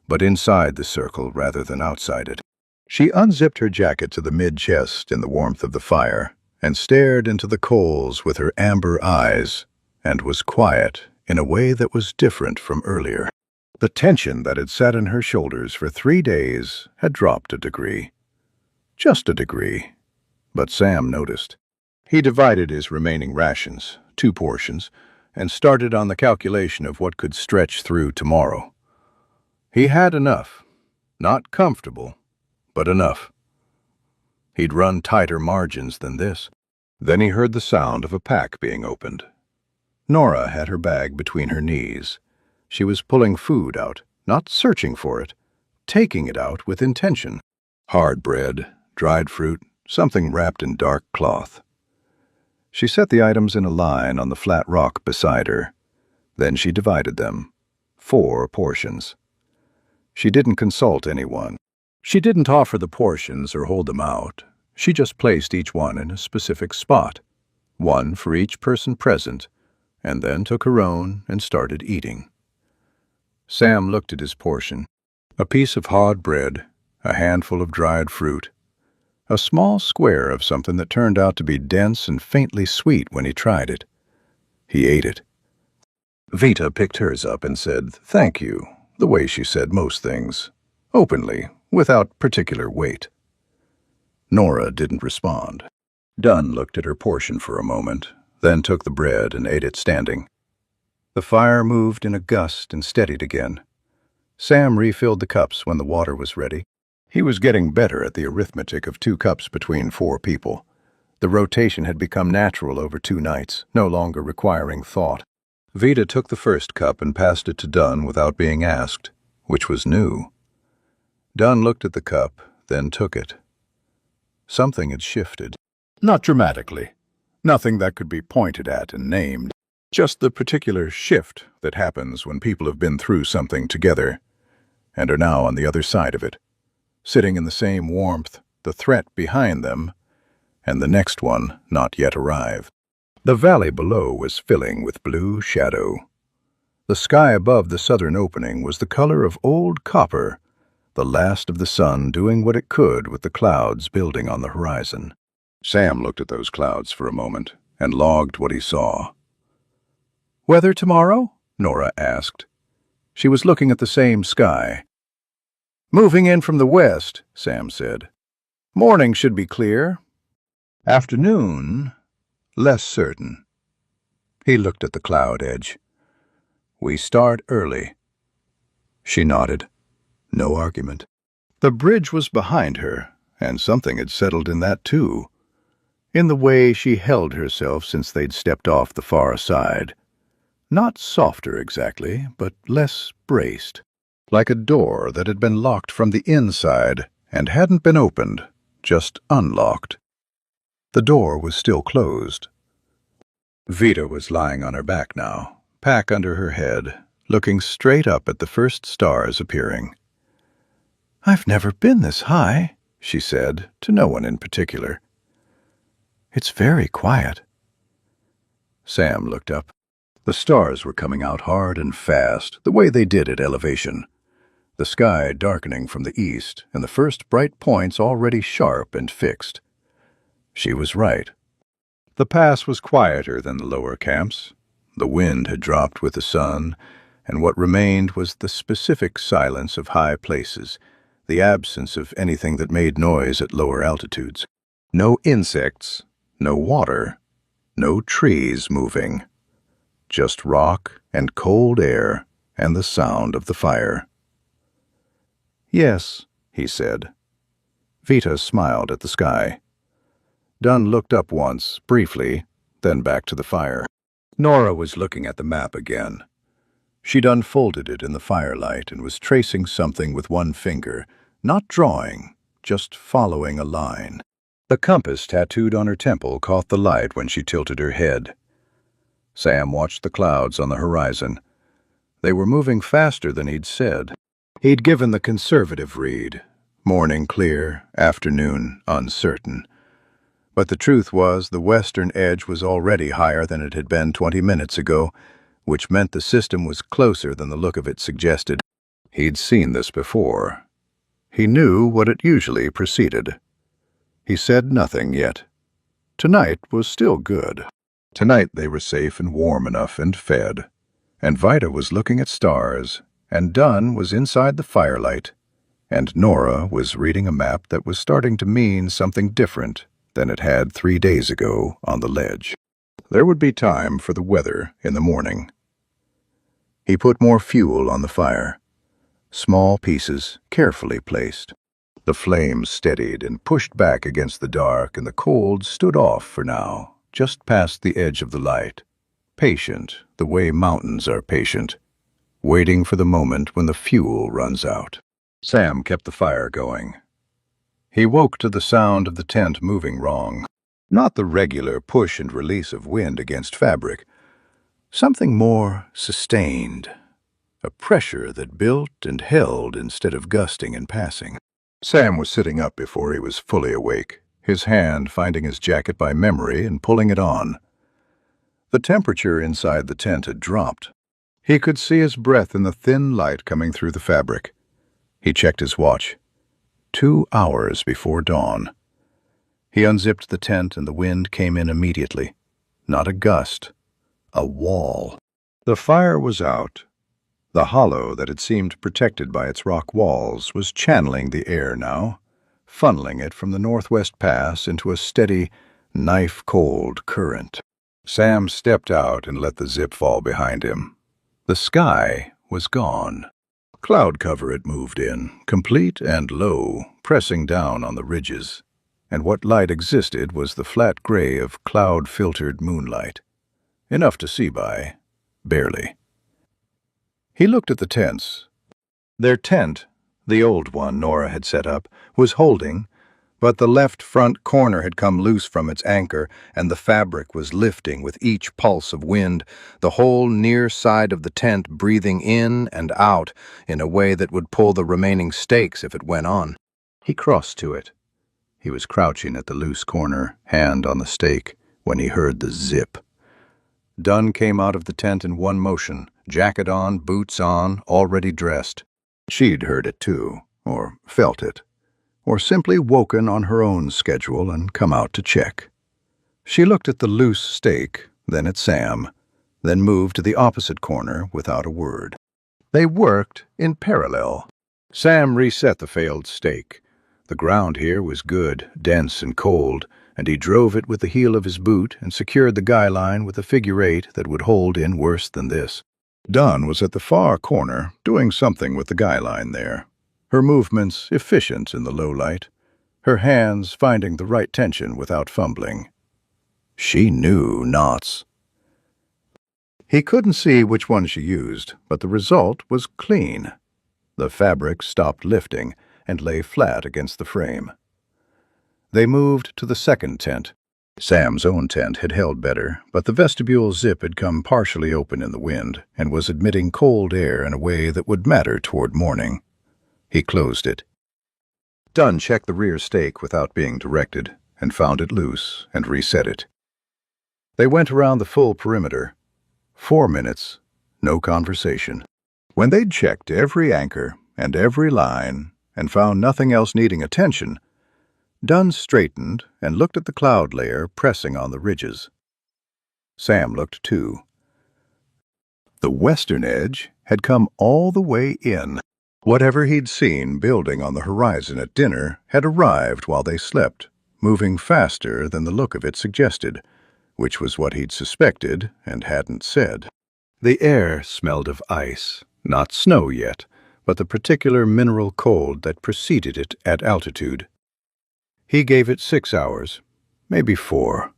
Speaker 1: but inside the circle rather than outside it. She unzipped her jacket to the mid-chest in the warmth of the fire and stared into the coals with her amber eyes, and was quiet in a way that was different from earlier. The tension that had sat in her shoulders for 3 days had dropped a degree. Just a degree. But Sam noticed. He divided his remaining rations, 2 portions, and started on the calculation of what could stretch through tomorrow. He had enough. Not comfortable, but enough. He'd run tighter margins than this. Then he heard the sound of a pack being opened. Nora had her bag between her knees. She was pulling food out, not searching for it, taking it out with intention. Hard bread, dried fruit, something wrapped in dark cloth. She set the items in a line on the flat rock beside her. Then she divided them. 4 portions. She didn't consult anyone. She didn't offer the portions or hold them out. She just placed each one in a specific spot, 1 for each person present, and then took her own and started eating. Sam looked at his portion. A piece of hard bread, a handful of dried fruit, a small square of something that turned out to be dense and faintly sweet when he tried it. He ate it. Vita picked hers up and said, "Thank you," the way she said most things, openly, without particular weight. Nora didn't respond. Dunn looked at her portion for a moment, then took the bread and ate it standing. The fire moved in a gust and steadied again. Sam refilled the cups when the water was ready. He was getting better at the arithmetic of 2 cups between 4 people. The rotation had become natural over 2 nights, no longer requiring thought. Vita took the first cup and passed it to Dunn without being asked, which was new. Dunn looked at the cup, then took it. Something had shifted. Not dramatically. Nothing that could be pointed at and named. Just the particular shift that happens when people have been through something together and are now on the other side of it, sitting in the same warmth, the threat behind them, and the next one not yet arrived. The valley below was filling with blue shadow. The sky above the southern opening was the color of old copper, the last of the sun doing what it could with the clouds building on the horizon. Sam looked at those clouds for a moment and logged what he saw. "Weather tomorrow?" Nora asked. She was looking at the same sky. "Moving in from the west," Sam said. "Morning should be clear. Afternoon, less certain." He looked at the cloud edge. "We start early." She nodded. No argument. The bridge was behind her, and something had settled in that too, in the way she held herself since they'd stepped off the far side. Not softer exactly, but less braced. Like a door that had been locked from the inside and hadn't been opened, just unlocked. The door was still closed. Vita was lying on her back now, pack under her head, looking straight up at the first stars appearing. "I've never been this high," she said, to no one in particular. "It's very quiet." Sam looked up. The stars were coming out hard and fast, the way they did at elevation. The sky darkening from the east, and the first bright points already sharp and fixed. She was right. The pass was quieter than the lower camps. The wind had dropped with the sun, and what remained was the specific silence of high places, the absence of anything that made noise at lower altitudes. No insects, no water, no trees moving. Just rock and cold air and the sound of the fire. "Yes," he said. Vita smiled at the sky. Dunn looked up once, briefly, then back to the fire. Nora was looking at the map again. She'd unfolded it in the firelight and was tracing something with one finger, not drawing, just following a line. The compass tattooed on her temple caught the light when she tilted her head. Sam watched the clouds on the horizon. They were moving faster than he'd said. He'd given the conservative read, morning clear, afternoon uncertain. But the truth was the western edge was already higher than it had been 20 minutes ago, which meant the system was closer than the look of it suggested. He'd seen this before. He knew what it usually preceded. He said nothing yet. Tonight was still good. Tonight they were safe and warm enough and fed, and Vita was looking at stars, and Dunn was inside the firelight, and Nora was reading a map that was starting to mean something different than it had 3 days ago on the ledge. There would be time for the weather in the morning. He put more fuel on the fire, small pieces carefully placed. The flames steadied and pushed back against the dark, and the cold stood off for now, just past the edge of the light, patient the way mountains are patient, waiting for the moment when the fuel runs out. Sam kept the fire going. He woke to the sound of the tent moving wrong, not the regular push and release of wind against fabric, something more sustained, a pressure that built and held instead of gusting and passing. Sam was sitting up before he was fully awake, his hand finding his jacket by memory and pulling it on. The temperature inside the tent had dropped. He could see his breath in the thin light coming through the fabric. He checked his watch. 2 hours before dawn. He unzipped the tent and the wind came in immediately. Not a gust, a wall. The fire was out. The hollow that had seemed protected by its rock walls was channeling the air now, funneling it from the northwest pass into a steady, knife-cold current. Sam stepped out and let the zip fall behind him. The sky was gone. Cloud cover it moved in, complete and low, pressing down on the ridges, and what light existed was the flat gray of cloud-filtered moonlight. Enough to see by, barely. He looked at the tents. Their tent, the old one Nora had set up, was holding, but the left front corner had come loose from its anchor, and the fabric was lifting with each pulse of wind, the whole near side of the tent breathing in and out in a way that would pull the remaining stakes if it went on. He crossed to it. He was crouching at the loose corner, hand on the stake, when he heard the zip. Dunn came out of the tent in one motion, jacket on, boots on, already dressed. She'd heard it too, or felt it, or simply woken on her own schedule and come out to check. She looked at the loose stake, then at Sam, then moved to the opposite corner without a word. They worked in parallel. Sam reset the failed stake. The ground here was good, dense and cold, and he drove it with the heel of his boot and secured the guy line with a figure-8 that would hold in worse than this. Dunn was at the far corner, doing something with the guy line there. Her movements efficient in the low light, her hands finding the right tension without fumbling. She knew knots. He couldn't see which one she used, but the result was clean. The fabric stopped lifting and lay flat against the frame. They moved to the second tent. Sam's own tent had held better, but the vestibule zip had come partially open in the wind and was admitting cold air in a way that would matter toward morning. He closed it. Dunn checked the rear stake without being directed and found it loose and reset it. They went around the full perimeter. 4 minutes, no conversation. When they'd checked every anchor and every line and found nothing else needing attention, Dunn straightened and looked at the cloud layer pressing on the ridges. Sam looked too. The western edge had come all the way in. Whatever he'd seen building on the horizon at dinner had arrived while they slept, moving faster than the look of it suggested, which was what he'd suspected and hadn't said. The air smelled of ice, not snow yet, but the particular mineral cold that preceded it at altitude. He gave it 6 hours, maybe 4.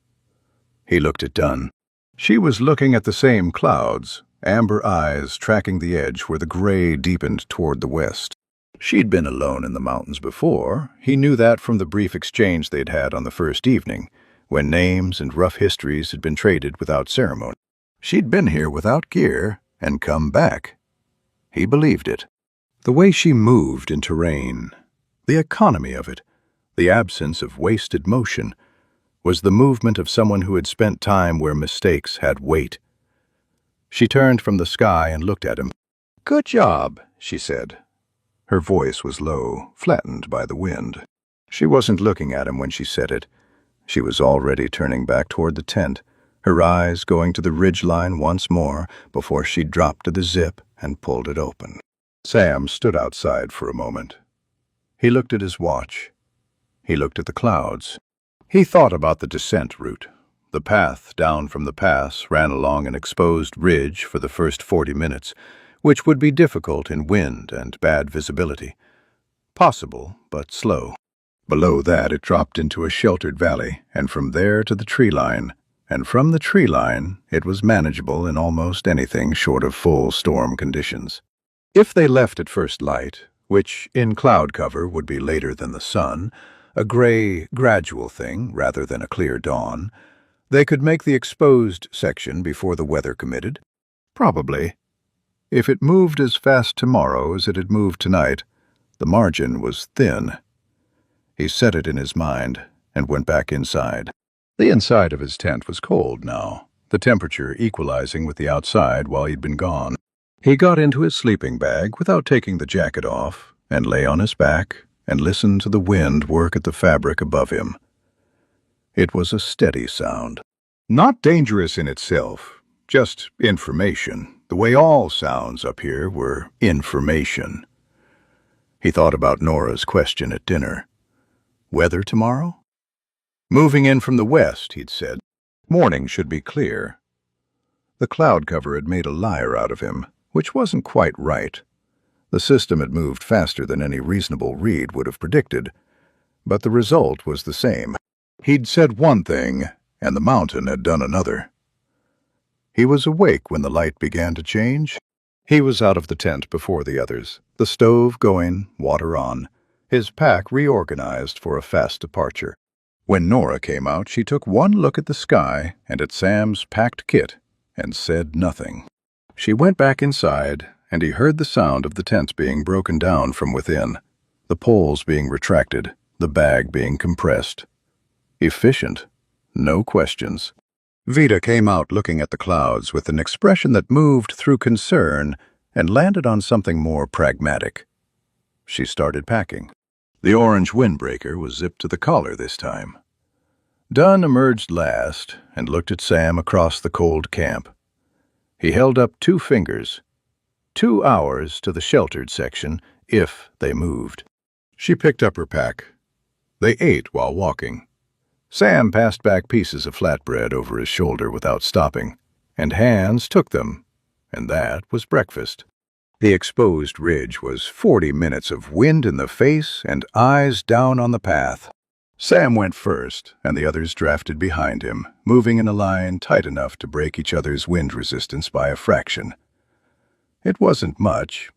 Speaker 1: He looked at Dunn. She was looking at the same clouds, amber eyes tracking the edge where the gray deepened toward the west. She'd been alone in the mountains before. He knew that from the brief exchange they'd had on the first evening, when names and rough histories had been traded without ceremony. She'd been here without gear and come back. He believed it. The way she moved in terrain, the economy of it, the absence of wasted motion, was the movement of someone who had spent time where mistakes had weight. She turned from the sky and looked at him. "Good job," she said. Her voice was low, flattened by the wind. She wasn't looking at him when she said it. She was already turning back toward the tent, her eyes going to the ridgeline once more before she dropped to the zip and pulled it open. Sam stood outside for a moment. He looked at his watch. He looked at the clouds. He thought about the descent route. The path down from the pass ran along an exposed ridge for the first 40 minutes, which would be difficult in wind and bad visibility. Possible, but slow. Below that it dropped into a sheltered valley, and from there to the tree line, and from the tree line it was manageable in almost anything short of full storm conditions. If they left at first light, which in cloud cover would be later than the sun, a gray, gradual thing rather than a clear dawn, they could make the exposed section before the weather committed. Probably. If it moved as fast tomorrow as it had moved tonight, the margin was thin. He set it in his mind and went back inside. The inside of his tent was cold now, the temperature equalizing with the outside while he'd been gone. He got into his sleeping bag without taking the jacket off and lay on his back and listened to the wind work at the fabric above him. It was a steady sound. Not dangerous in itself, just information, the way all sounds up here were information. He thought about Nora's question at dinner. Weather tomorrow? Moving in from the west, he'd said. Morning should be clear. The cloud cover had made a liar out of him, which wasn't quite right. The system had moved faster than any reasonable read would have predicted, but the result was the same. He'd said one thing, and the mountain had done another. He was awake when the light began to change. He was out of the tent before the others, the stove going, water on, his pack reorganized for a fast departure. When Nora came out, she took one look at the sky and at Sam's packed kit and said nothing. She went back inside, and he heard the sound of the tent being broken down from within, the poles being retracted, the bag being compressed. Efficient. No questions. Vita came out looking at the clouds with an expression that moved through concern and landed on something more pragmatic. She started packing. The orange windbreaker was zipped to the collar this time. Dunn emerged last and looked at Sam across the cold camp. He held up 2 fingers. 2 hours to the sheltered section, if they moved. She picked up her pack. They ate while walking. Sam passed back pieces of flatbread over his shoulder without stopping, and Hans took them, and that was breakfast. The exposed ridge was 40 minutes of wind in the face and eyes down on the path. Sam went first, and the others drafted behind him, moving in a line tight enough to break each other's wind resistance by a fraction. It wasn't much.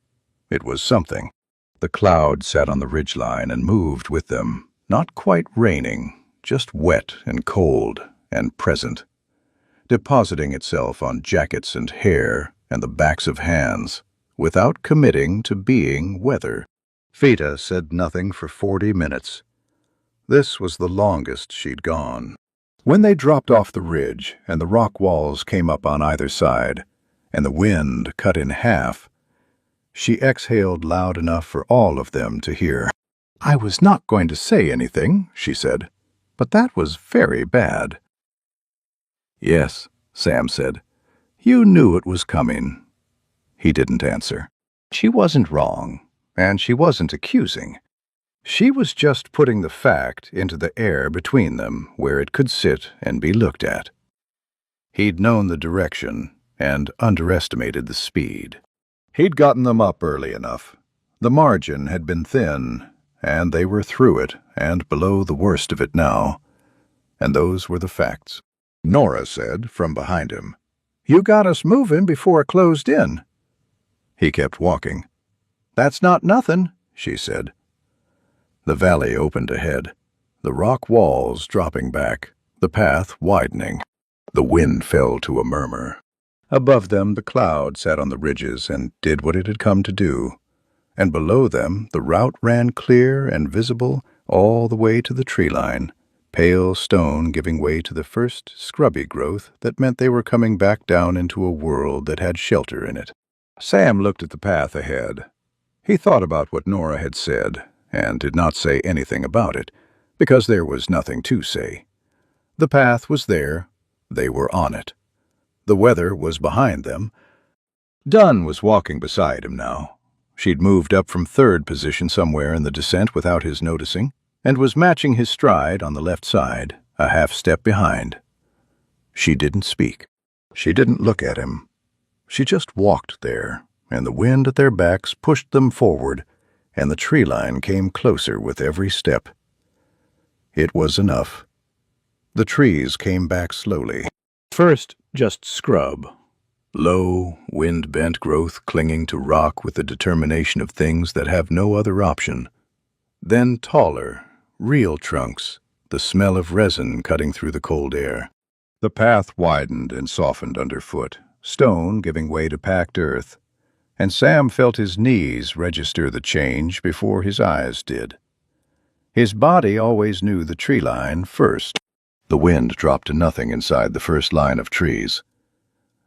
Speaker 1: It was something. The cloud sat on the ridgeline and moved with them, not quite raining, just wet and cold and present, depositing itself on jackets and hair and the backs of hands, without committing to being weather. Vita said nothing for 40 minutes. This was the longest she'd gone. When they dropped off the ridge and the rock walls came up on either side, and the wind cut in half, she exhaled loud enough for all of them to hear. "I was not going to say anything," she said, "but that was very bad." "Yes," Sam said. "You knew it was coming." He didn't answer. She wasn't wrong, and she wasn't accusing. She was just putting the fact into the air between them where it could sit and be looked at. He'd known the direction and underestimated the speed. He'd gotten them up early enough. The margin had been thin, and they were through it and below the worst of it now. And those were the facts. Nora said from behind him, "You got us moving before it closed in." He kept walking. "That's not nothing," she said. The valley opened ahead, the rock walls dropping back, the path widening. The wind fell to a murmur. Above them the cloud sat on the ridges and did what it had come to do, and below them the route ran clear and visible all the way to the tree line, pale stone giving way to the first scrubby growth that meant they were coming back down into a world that had shelter in it. Sam looked at the path ahead. He thought about what Nora had said, and did not say anything about it, because there was nothing to say. The path was there. They were on it. The weather was behind them. Dunn was walking beside him now. She'd moved up from 3rd position somewhere in the descent without his noticing, and was matching his stride on the left side, a half step behind. She didn't speak. She didn't look at him. She just walked there, and the wind at their backs pushed them forward, and the tree line came closer with every step. It was enough. The trees came back slowly. First, just scrub. Low, wind-bent growth clinging to rock with the determination of things that have no other option. Then taller, real trunks, the smell of resin cutting through the cold air. The path widened and softened underfoot, stone giving way to packed earth, and Sam felt his knees register the change before his eyes did. His body always knew the tree line first. The wind dropped to nothing inside the first line of trees.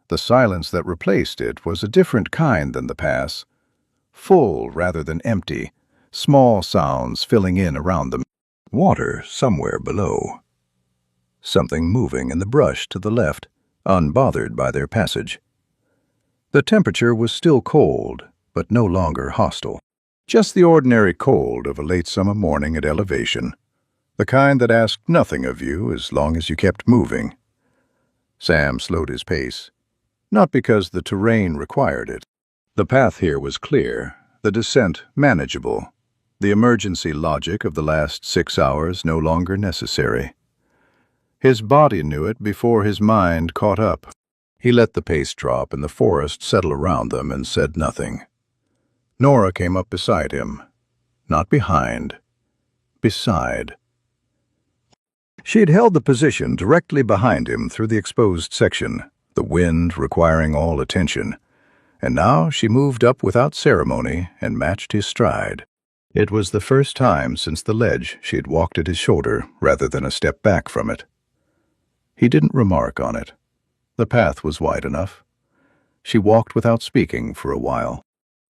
Speaker 1: The silence that replaced it was a different kind than the pass, full rather than empty, small sounds filling in around them. Water somewhere below. Something moving in the brush to the left, unbothered by their passage. The temperature was still cold, but no longer hostile. Just the ordinary cold of a late summer morning at elevation, the kind that asked nothing of you as long as you kept moving. Sam slowed his pace, not because the terrain required it. The path here was clear, the descent manageable, the emergency logic of the last 6 hours no longer necessary. His body knew it before his mind caught up. He let the pace drop and the forest settle around them and said nothing. Nora came up beside him. Not behind. Beside. She had held the position directly behind him through the exposed section, the wind requiring all attention, and now she moved up without ceremony and matched his stride. It was the first time since the ledge she had walked at his shoulder rather than a step back from it. He didn't remark on it. The path was wide enough. She walked without speaking for a while.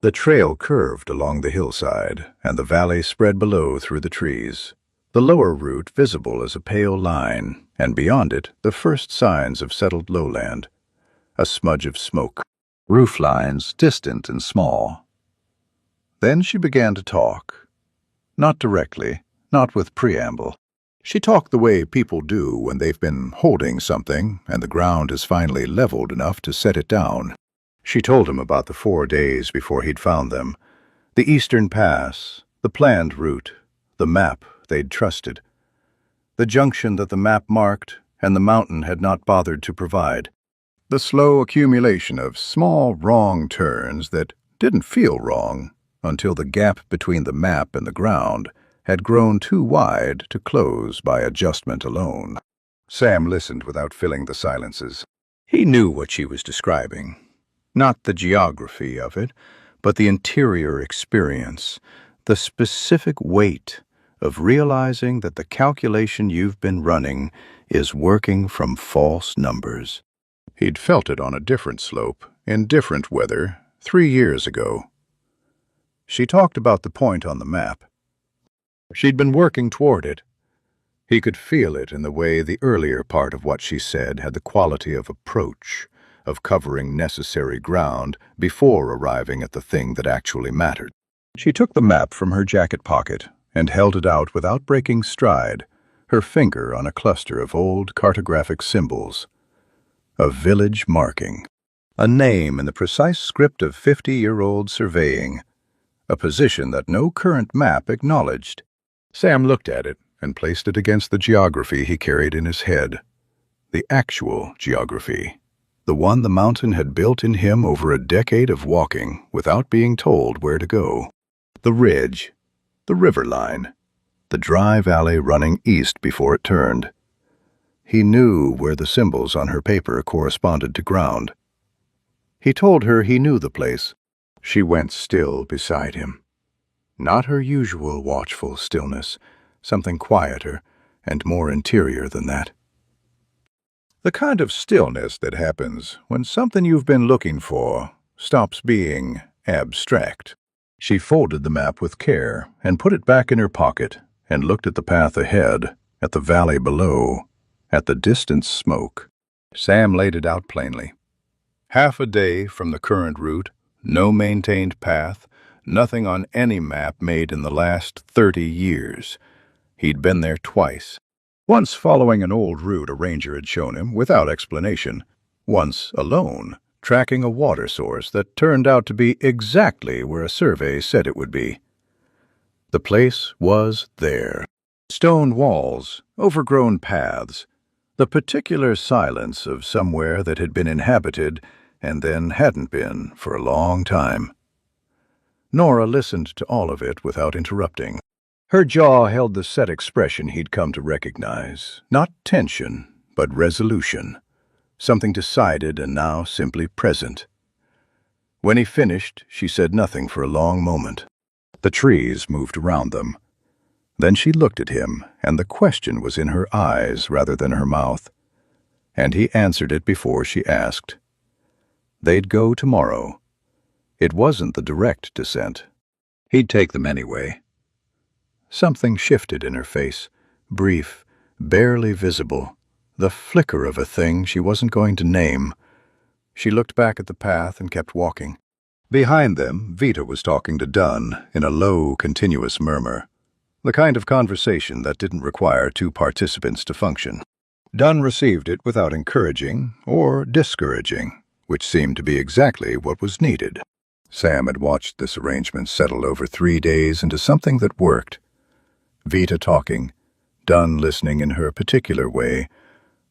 Speaker 1: The trail curved along the hillside, and the valley spread below through the trees, the lower route visible as a pale line, and beyond it the first signs of settled lowland, a smudge of smoke, roof lines distant and small. Then she began to talk. Not directly, not with preamble. She talked the way people do when they've been holding something and the ground is finally leveled enough to set it down. She told him about the 4 days before he'd found them, the Eastern Pass, the planned route, the map they'd trusted, the junction that the map marked and the mountain had not bothered to provide, the slow accumulation of small wrong turns that didn't feel wrong until the gap between the map and the ground had grown too wide to close by adjustment alone. Sam listened without filling the silences. He knew what she was describing. Not the geography of it, but the interior experience, the specific weight of realizing that the calculation you've been running is working from false numbers. He'd felt it on a different slope, in different weather, 3 years ago. She talked about the point on the map. She'd been working toward it. He could feel it in the way the earlier part of what she said had the quality of approach, of covering necessary ground before arriving at the thing that actually mattered. She took the map from her jacket pocket and held it out without breaking stride, her finger on a cluster of old cartographic symbols. A village marking. A name in the precise script of 50-year-old surveying. A position that no current map acknowledged. Sam looked at it and placed it against the geography he carried in his head. The actual geography. The one the mountain had built in him over a decade of walking without being told where to go. The ridge. The river line. The dry valley running east before it turned. He knew where the symbols on her paper corresponded to ground. He told her he knew the place. She went still beside him. Not her usual watchful stillness, something quieter and more interior than that. The kind of stillness that happens when something you've been looking for stops being abstract. She folded the map with care and put it back in her pocket and looked at the path ahead, at the valley below, at the distant smoke. Sam laid it out plainly. Half a day from the current route, no maintained path, nothing on any map made in the last 30 years. He'd been there twice. Once following an old route a ranger had shown him without explanation. Once alone, tracking a water source that turned out to be exactly where a survey said it would be. The place was there. Stone walls, overgrown paths, the particular silence of somewhere that had been inhabited and then hadn't been for a long time. Nora listened to all of it without interrupting. Her jaw held the set expression he'd come to recognize, not tension, but resolution, something decided and now simply present. When he finished, she said nothing for a long moment. The trees moved around them. Then she looked at him, and the question was in her eyes rather than her mouth. And he answered it before she asked. They'd go tomorrow. It wasn't the direct descent. He'd take them anyway. Something shifted in her face, brief, barely visible, the flicker of a thing she wasn't going to name. She looked back at the path and kept walking. Behind them, Vita was talking to Dunn in a low, continuous murmur, the kind of conversation that didn't require 2 participants to function. Dunn received it without encouraging or discouraging, which seemed to be exactly what was needed. Sam had watched this arrangement settle over 3 days into something that worked. Vita talking, Dunn listening in her particular way,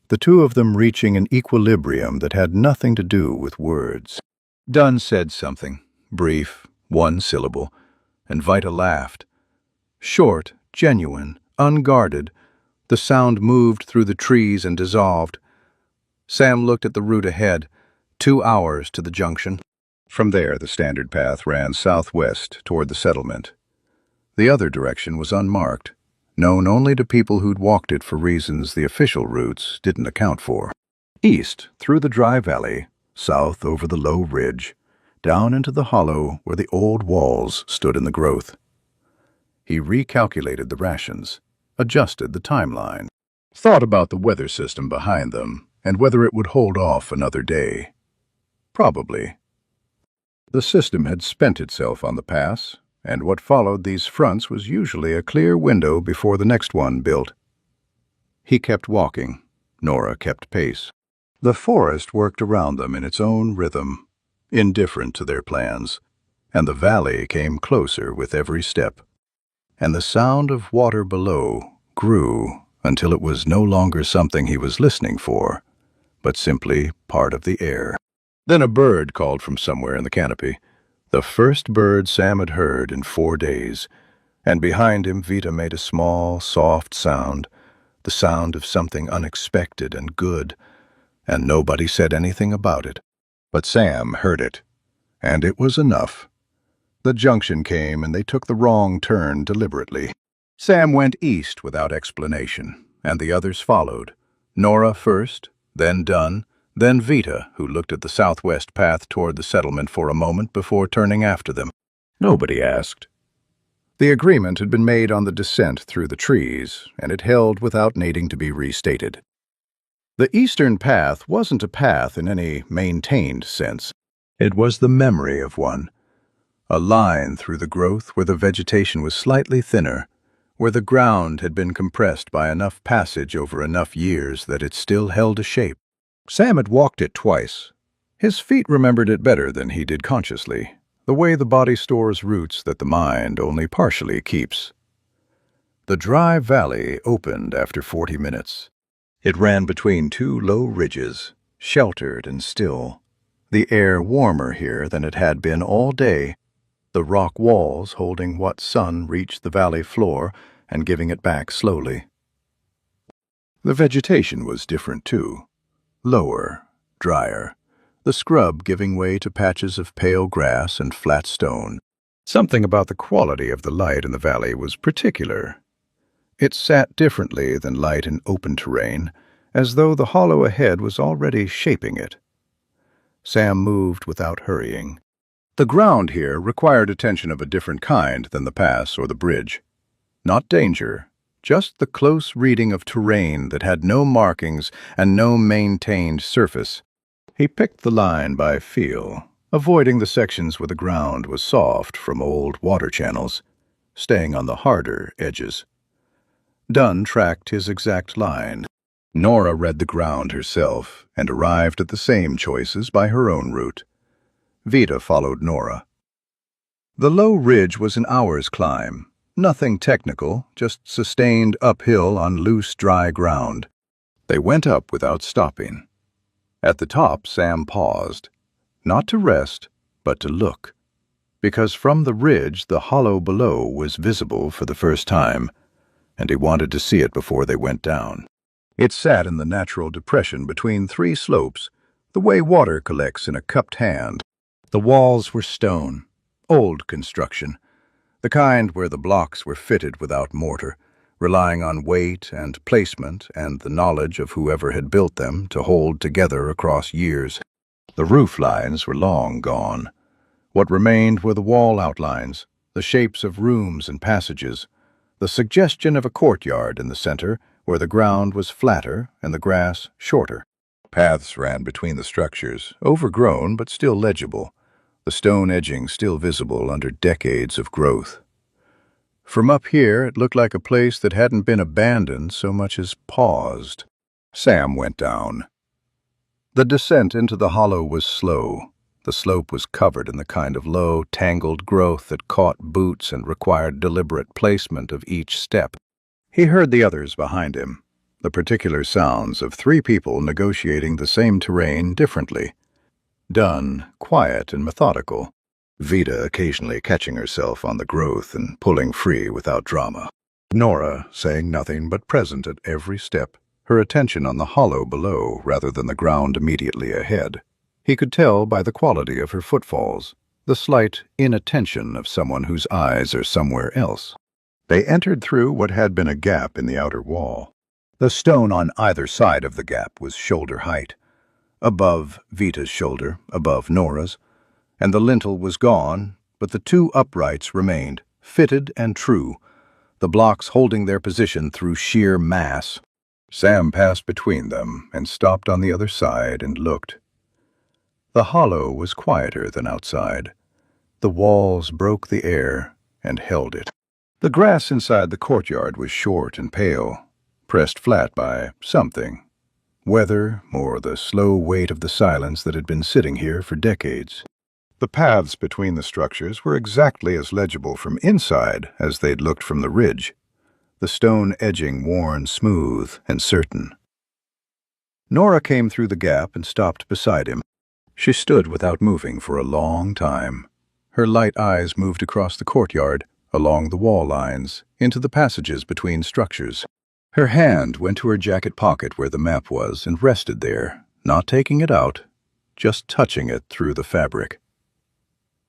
Speaker 1: the two of them reaching an equilibrium that had nothing to do with words. Dunn said something, brief, one syllable, and Vita laughed. Short, genuine, unguarded, the sound moved through the trees and dissolved. Sam looked at the route ahead, 2 hours to the junction. From there, the standard path ran southwest toward the settlement. The other direction was unmarked, known only to people who'd walked it for reasons the official routes didn't account for. East, through the dry valley, south over the low ridge, down into the hollow where the old walls stood in the growth. He recalculated the rations, adjusted the timeline, thought about the weather system behind them and whether it would hold off another day. Probably. The system had spent itself on the pass, and what followed these fronts was usually a clear window before the next one built. He kept walking. Nora kept pace. The forest worked around them in its own rhythm, indifferent to their plans, and the valley came closer with every step. And the sound of water below grew until it was no longer something he was listening for, but simply part of the air. Then a bird called from somewhere in the canopy, the first bird Sam had heard in 4 days, and behind him Vita made a small, soft sound, the sound of something unexpected and good, and nobody said anything about it. But Sam heard it, and it was enough. The junction came, and they took the wrong turn deliberately. Sam went east without explanation, and the others followed. Nora first, then Dunn, then Vita, who looked at the southwest path toward the settlement for a moment before turning after them. Nobody asked. The agreement had been made on the descent through the trees, and it held without needing to be restated. The eastern path wasn't a path in any maintained sense. It was the memory of one. A line through the growth where the vegetation was slightly thinner, where the ground had been compressed by enough passage over enough years that it still held a shape. Sam had walked it twice. His feet remembered it better than he did consciously, the way the body stores roots that the mind only partially keeps. The dry valley opened after 40 minutes. It ran between 2 low ridges, sheltered and still, the air warmer here than it had been all day, the rock walls holding what sun reached the valley floor and giving it back slowly. The vegetation was different too. Lower, drier, the scrub giving way to patches of pale grass and flat stone. Something about the quality of the light in the valley was particular. It sat differently than light in open terrain, as though the hollow ahead was already shaping it. Sam moved without hurrying. The ground here required attention of a different kind than the pass or the bridge. Not danger, just the close reading of terrain that had no markings and no maintained surface. He picked the line by feel, avoiding the sections where the ground was soft from old water channels, staying on the harder edges. Dunn tracked his exact line. Nora read the ground herself and arrived at the same choices by her own route. Vita followed Nora. The low ridge was an hour's climb. Nothing technical, just sustained uphill on loose, dry ground. They went up without stopping. At the top, Sam paused, not to rest, but to look, because from the ridge the hollow below was visible for the first time, and he wanted to see it before they went down. It sat in the natural depression between 3 slopes, the way water collects in a cupped hand. The walls were stone, old construction, the kind where the blocks were fitted without mortar, relying on weight and placement and the knowledge of whoever had built them to hold together across years. The roof lines were long gone. What remained were the wall outlines, the shapes of rooms and passages, the suggestion of a courtyard in the center where the ground was flatter and the grass shorter. Paths ran between the structures, overgrown but still legible, the stone edging still visible under decades of growth. From up here, it looked like a place that hadn't been abandoned so much as paused. Sam went down. The descent into the hollow was slow, The slope was covered in the kind of low, tangled growth that caught boots and required deliberate placement of each step. He heard the others behind him, the particular sounds of three people negotiating the same terrain differently. Dunn, quiet and methodical. Vita occasionally catching herself on the growth and pulling free without drama. Nora saying nothing but present at every step, her attention on the hollow below rather than the ground immediately ahead. He could tell by the quality of her footfalls, the slight inattention of someone whose eyes are somewhere else. They entered through what had been a gap in the outer wall. The stone on either side of the gap was shoulder height, above Vita's shoulder, above Nora's, and the lintel was gone, but the two uprights remained, fitted and true, the blocks holding their position through sheer mass. Sam passed between them and stopped on the other side and looked. The hollow was quieter than outside. The walls broke the air and held it. The grass inside the courtyard was short and pale, pressed flat by something. Weather, or the slow weight of the silence that had been sitting here for decades. The paths between the structures were exactly as legible from inside as they'd looked from the ridge, the stone edging worn smooth and certain. Nora came through the gap and stopped beside him. She stood without moving for a long time. Her light eyes moved across the courtyard, along the wall lines, into the passages between structures. Her hand went to her jacket pocket where the map was and rested there, not taking it out, just touching it through the fabric.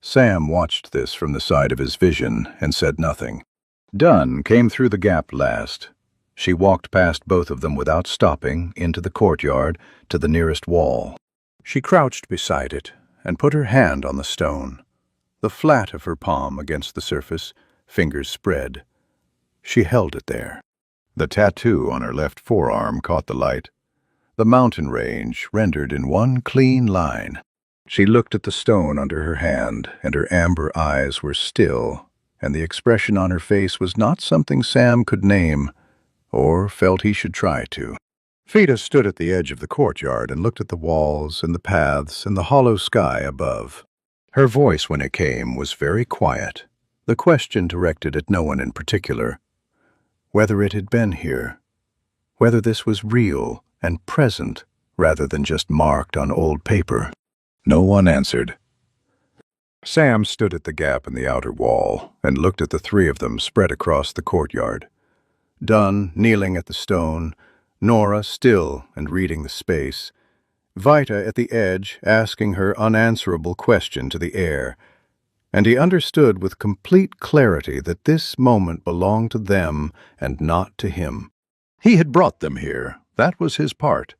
Speaker 1: Sam watched this from the side of his vision and said nothing. Dunn came through the gap last. She walked past both of them without stopping, into the courtyard, to the nearest wall. She crouched beside it and put her hand on the stone, the flat of her palm against the surface, fingers spread. She held it there. The tattoo on her left forearm caught the light, the mountain range rendered in one clean line. She looked at the stone under her hand, and her amber eyes were still, and the expression on her face was not something Sam could name, or felt he should try to. Vita stood at the edge of the courtyard and looked at the walls and the paths and the hollow sky above. Her voice, when it came, was very quiet, the question directed at no one in particular. Whether it had been here, whether this was real and present rather than just marked on old paper. No one answered. Sam stood at the gap in the outer wall and looked at the three of them spread across the courtyard. Dunn kneeling at the stone, Nora still and reading the space, Vita at the edge asking her unanswerable question to the air, and he understood with complete clarity that this moment belonged to them and not to him. He had brought them here. That was his part.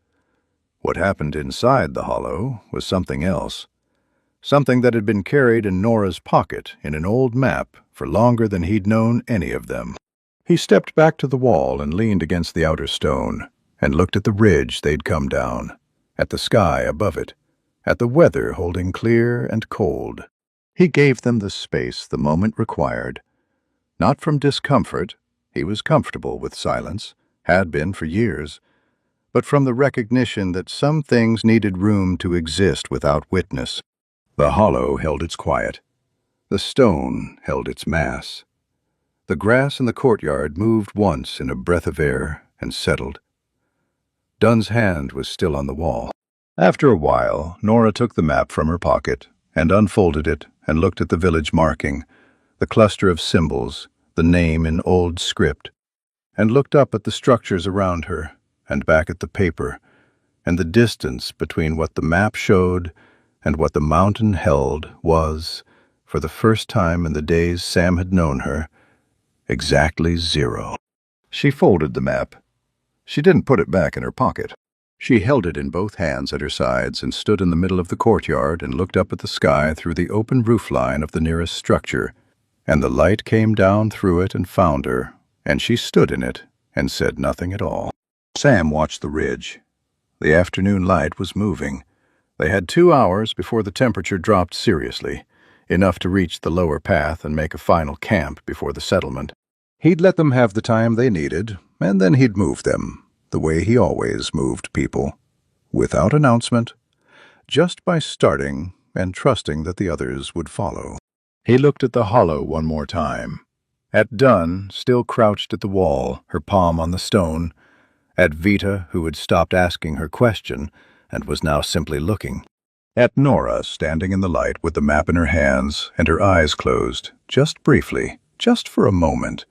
Speaker 1: What happened inside the hollow was something else, something that had been carried in Nora's pocket in an old map for longer than he'd known any of them. He stepped back to the wall and leaned against the outer stone and looked at the ridge they'd come down, at the sky above it, at the weather holding clear and cold. He gave them the space the moment required. Not from discomfort, he was comfortable with silence, had been for years, but from the recognition that some things needed room to exist without witness. The hollow held its quiet. The stone held its mass. The grass in the courtyard moved once in a breath of air and settled. Dunn's hand was still on the wall. After a while, Nora took the map from her pocket and unfolded it and looked at the village marking, the cluster of symbols, the name in old script, and looked up at the structures around her and back at the paper, and the distance between what the map showed and what the mountain held was, for the first time in the days Sam had known her, exactly 0. She folded the map. She didn't put it back in her pocket. She held it in both hands at her sides and stood in the middle of the courtyard and looked up at the sky through the open roofline of the nearest structure, and the light came down through it and found her, and she stood in it and said nothing at all. Sam watched the ridge. The afternoon light was moving. They had 2 hours before the temperature dropped seriously, enough to reach the lower path and make a final camp before the settlement. He'd let them have the time they needed, and then he'd move them, the way he always moved people, without announcement, just by starting and trusting that the others would follow. He looked at the hollow one more time. At Dunn, still crouched at the wall, her palm on the stone. At Vita, who had stopped asking her question and was now simply looking. At Nora, standing in the light with the map in her hands and her eyes closed, just briefly, just for a moment,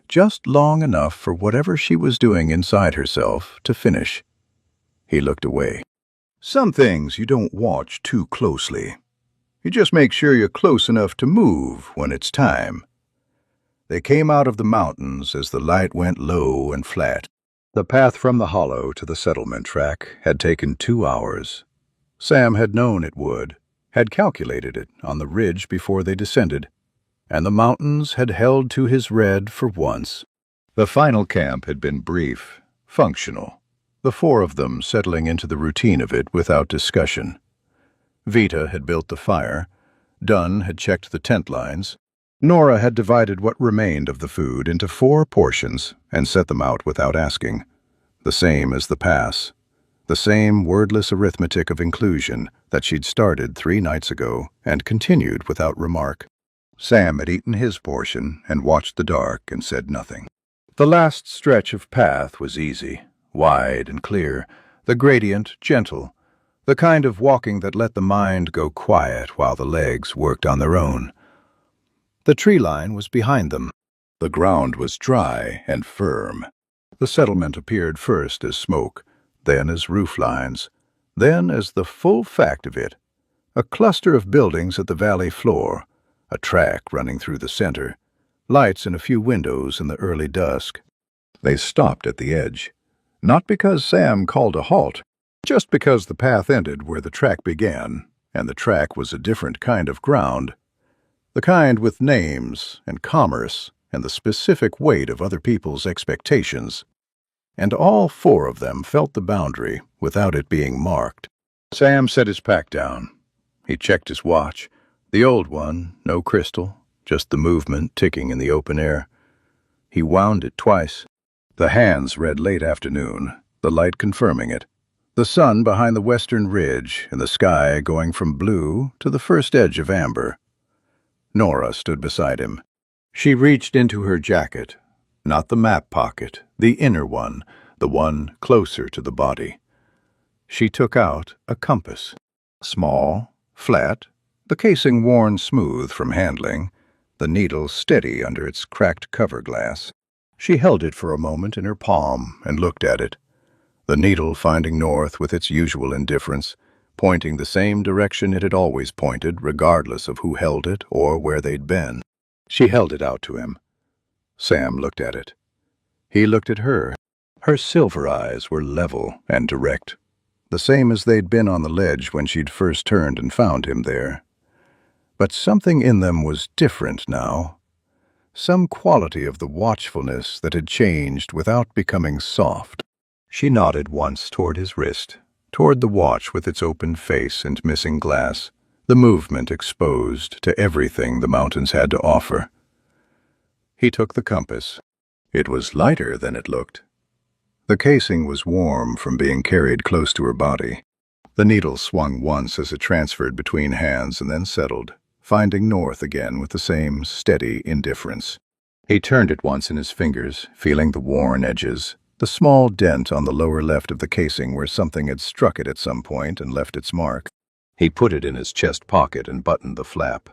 Speaker 1: just long enough for whatever she was doing inside herself to finish. He looked away. Some things you don't watch too closely. You just make sure you're close enough to move when it's time. They came out of the mountains as the light went low and flat. The path from the hollow to the settlement track had taken 2 hours. Sam had known it would, had calculated it on the ridge before they descended, and the mountains had held to his red for once. The final camp had been brief, functional, the 4 of them settling into the routine of it without discussion. Vita had built the fire, Dunn had checked the tent lines, Nora had divided what remained of the food into 4 portions and set them out without asking, the same as the pass, the same wordless arithmetic of inclusion that she'd started 3 nights ago and continued without remark. Sam had eaten his portion and watched the dark and said nothing. The last stretch of path was easy, wide and clear, the gradient gentle, the kind of walking that let the mind go quiet while the legs worked on their own. The tree line was behind them. The ground was dry and firm. The settlement appeared first as smoke, then as roof lines, then as the full fact of it, a cluster of buildings at the valley floor, a track running through the center, lights in a few windows in the early dusk. They stopped at the edge, not because Sam called a halt, just because the path ended where the track began, and the track was a different kind of ground, the kind with names and commerce and the specific weight of other people's expectations. And all 4 of them felt the boundary without it being marked. Sam set his pack down. He checked his watch, the old one, no crystal, just the movement ticking in the open air. He wound it twice. The hands read late afternoon, the light confirming it. The sun behind the western ridge and the sky going from blue to the first edge of amber. Nora stood beside him. She reached into her jacket, not the map pocket, the inner one, the one closer to the body. She took out a compass. Small, flat, the casing worn smooth from handling, the needle steady under its cracked cover glass. She held it for a moment in her palm and looked at it, the needle finding north with its usual indifference, pointing the same direction it had always pointed, regardless of who held it or where they'd been. She held it out to him. Sam looked at it. He looked at her. Her silver eyes were level and direct, the same as they'd been on the ledge when she'd first turned and found him there. But something in them was different now. Some quality of the watchfulness that had changed without becoming soft. She nodded once toward his wrist, toward the watch with its open face and missing glass, the movement exposed to everything the mountains had to offer. He took the compass. It was lighter than it looked. The casing was warm from being carried close to her body. The needle swung once as it transferred between hands and then settled, finding north again with the same steady indifference. He turned it once in his fingers, feeling the worn edges, the small dent on the lower left of the casing where something had struck it at some point and left its mark. He put it in his chest pocket and buttoned the flap.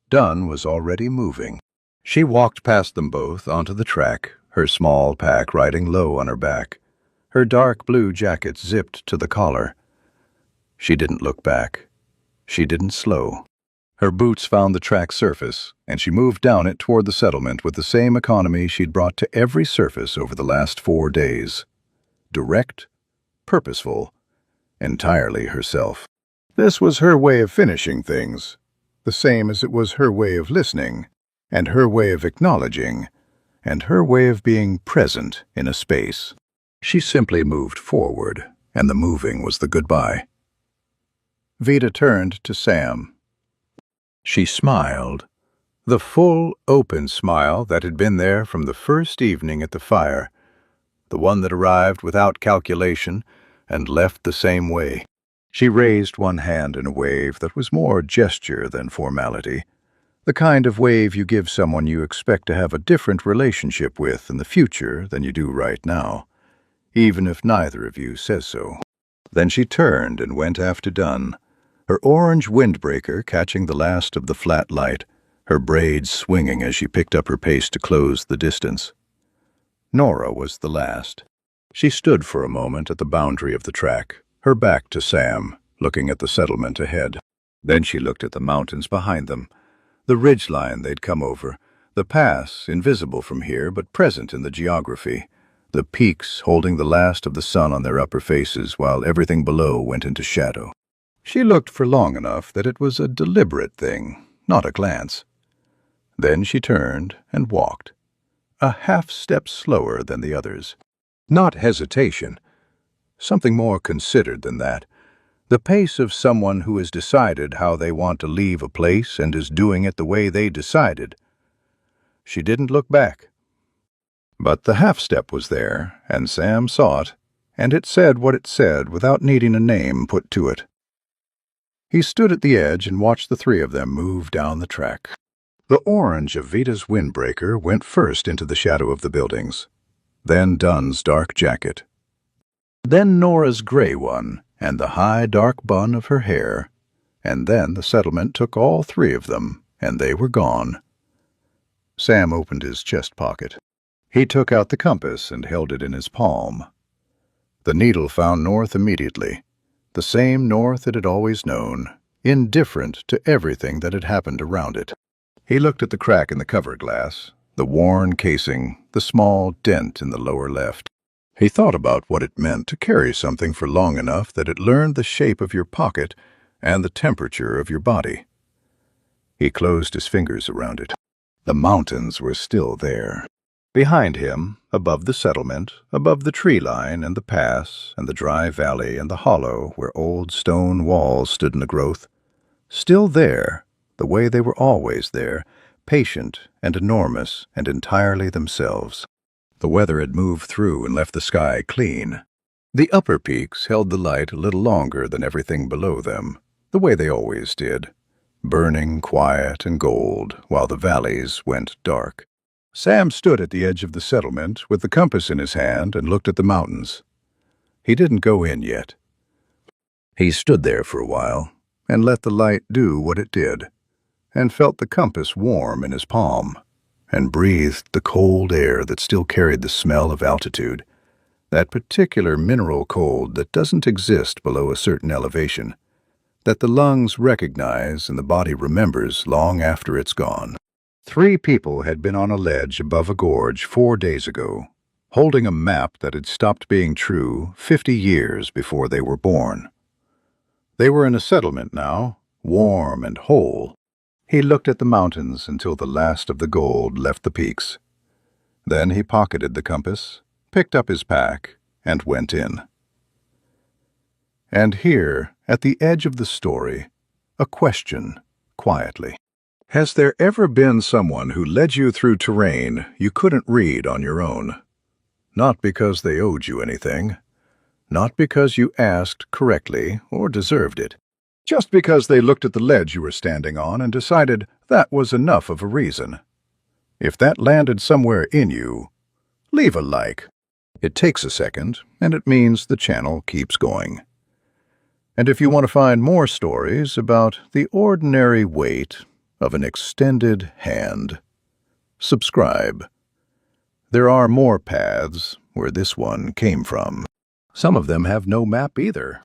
Speaker 1: Dunn was already moving. She walked past them both onto the track, her small pack riding low on her back, her dark blue jacket zipped to the collar. She didn't look back. She didn't slow. Her boots found the track surface, and she moved down it toward the settlement with the same economy she'd brought to every surface over the last 4 days. Direct, purposeful, entirely herself. This was her way of finishing things, the same as it was her way of listening, and her way of acknowledging, and her way of being present in a space. She simply moved forward, and the moving was the goodbye. Vita turned to Sam. She smiled, the full, open smile that had been there from the first evening at the fire, the one that arrived without calculation and left the same way. She raised one hand in a wave that was more gesture than formality, the kind of wave you give someone you expect to have a different relationship with in the future than you do right now, even if neither of you says so. Then she turned and went after Dunn, her orange windbreaker catching the last of the flat light, her braids swinging as she picked up her pace to close the distance. Nora was the last. She stood for a moment at the boundary of the track, her back to Sam, looking at the settlement ahead. Then she looked at the mountains behind them, the ridgeline they'd come over, the pass, invisible from here but present in the geography, the peaks holding the last of the sun on their upper faces while everything below went into shadow. She looked for long enough that it was a deliberate thing, not a glance. Then she turned and walked, a half-step slower than the others. Not hesitation. Something more considered than that. The pace of someone who has decided how they want to leave a place and is doing it the way they decided. She didn't look back. But the half-step was there, and Sam saw it, and it said what it said without needing a name put to it. He stood at the edge and watched the three of them move down the track. The orange of Vita's windbreaker went first into the shadow of the buildings, then Dunn's dark jacket, then Nora's gray one, and the high dark bun of her hair, and then the settlement took all three of them, and they were gone. Sam opened his chest pocket. He took out the compass and held it in his palm. The needle found north immediately, the same north it had always known, indifferent to everything that had happened around it. He looked at the crack in the cover glass, the worn casing, the small dent in the lower left. He thought about what it meant to carry something for long enough that it learned the shape of your pocket and the temperature of your body. He closed his fingers around it. The mountains were still there. Behind him, above the settlement, above the tree line and the pass and the dry valley and the hollow where old stone walls stood in the growth, still there, the way they were always there, patient and enormous and entirely themselves. The weather had moved through and left the sky clean. The upper peaks held the light a little longer than everything below them, the way they always did, burning quiet and gold while the valleys went dark. Sam stood at the edge of the settlement with the compass in his hand and looked at the mountains. He didn't go in yet. He stood there for a while and let the light do what it did, and felt the compass warm in his palm, and breathed the cold air that still carried the smell of altitude, that particular mineral cold that doesn't exist below a certain elevation, that the lungs recognize and the body remembers long after it's gone. 3 people had been on a ledge above a gorge 4 days ago, holding a map that had stopped being true 50 years before they were born. They were in a settlement now, warm and whole. He looked at the mountains until the last of the gold left the peaks. Then he pocketed the compass, picked up his pack, and went in. And here, at the edge of the story, a question, quietly. Has there ever been someone who led you through terrain you couldn't read on your own? Not because they owed you anything, not because you asked correctly or deserved it, just because they looked at the ledge you were standing on and decided that was enough of a reason. If that landed somewhere in you, leave a like. It takes a second, and it means the channel keeps going. And if you want to find more stories about the ordinary weight of an extended hand, subscribe. There are more paths where this one came from. Some of them have no map either.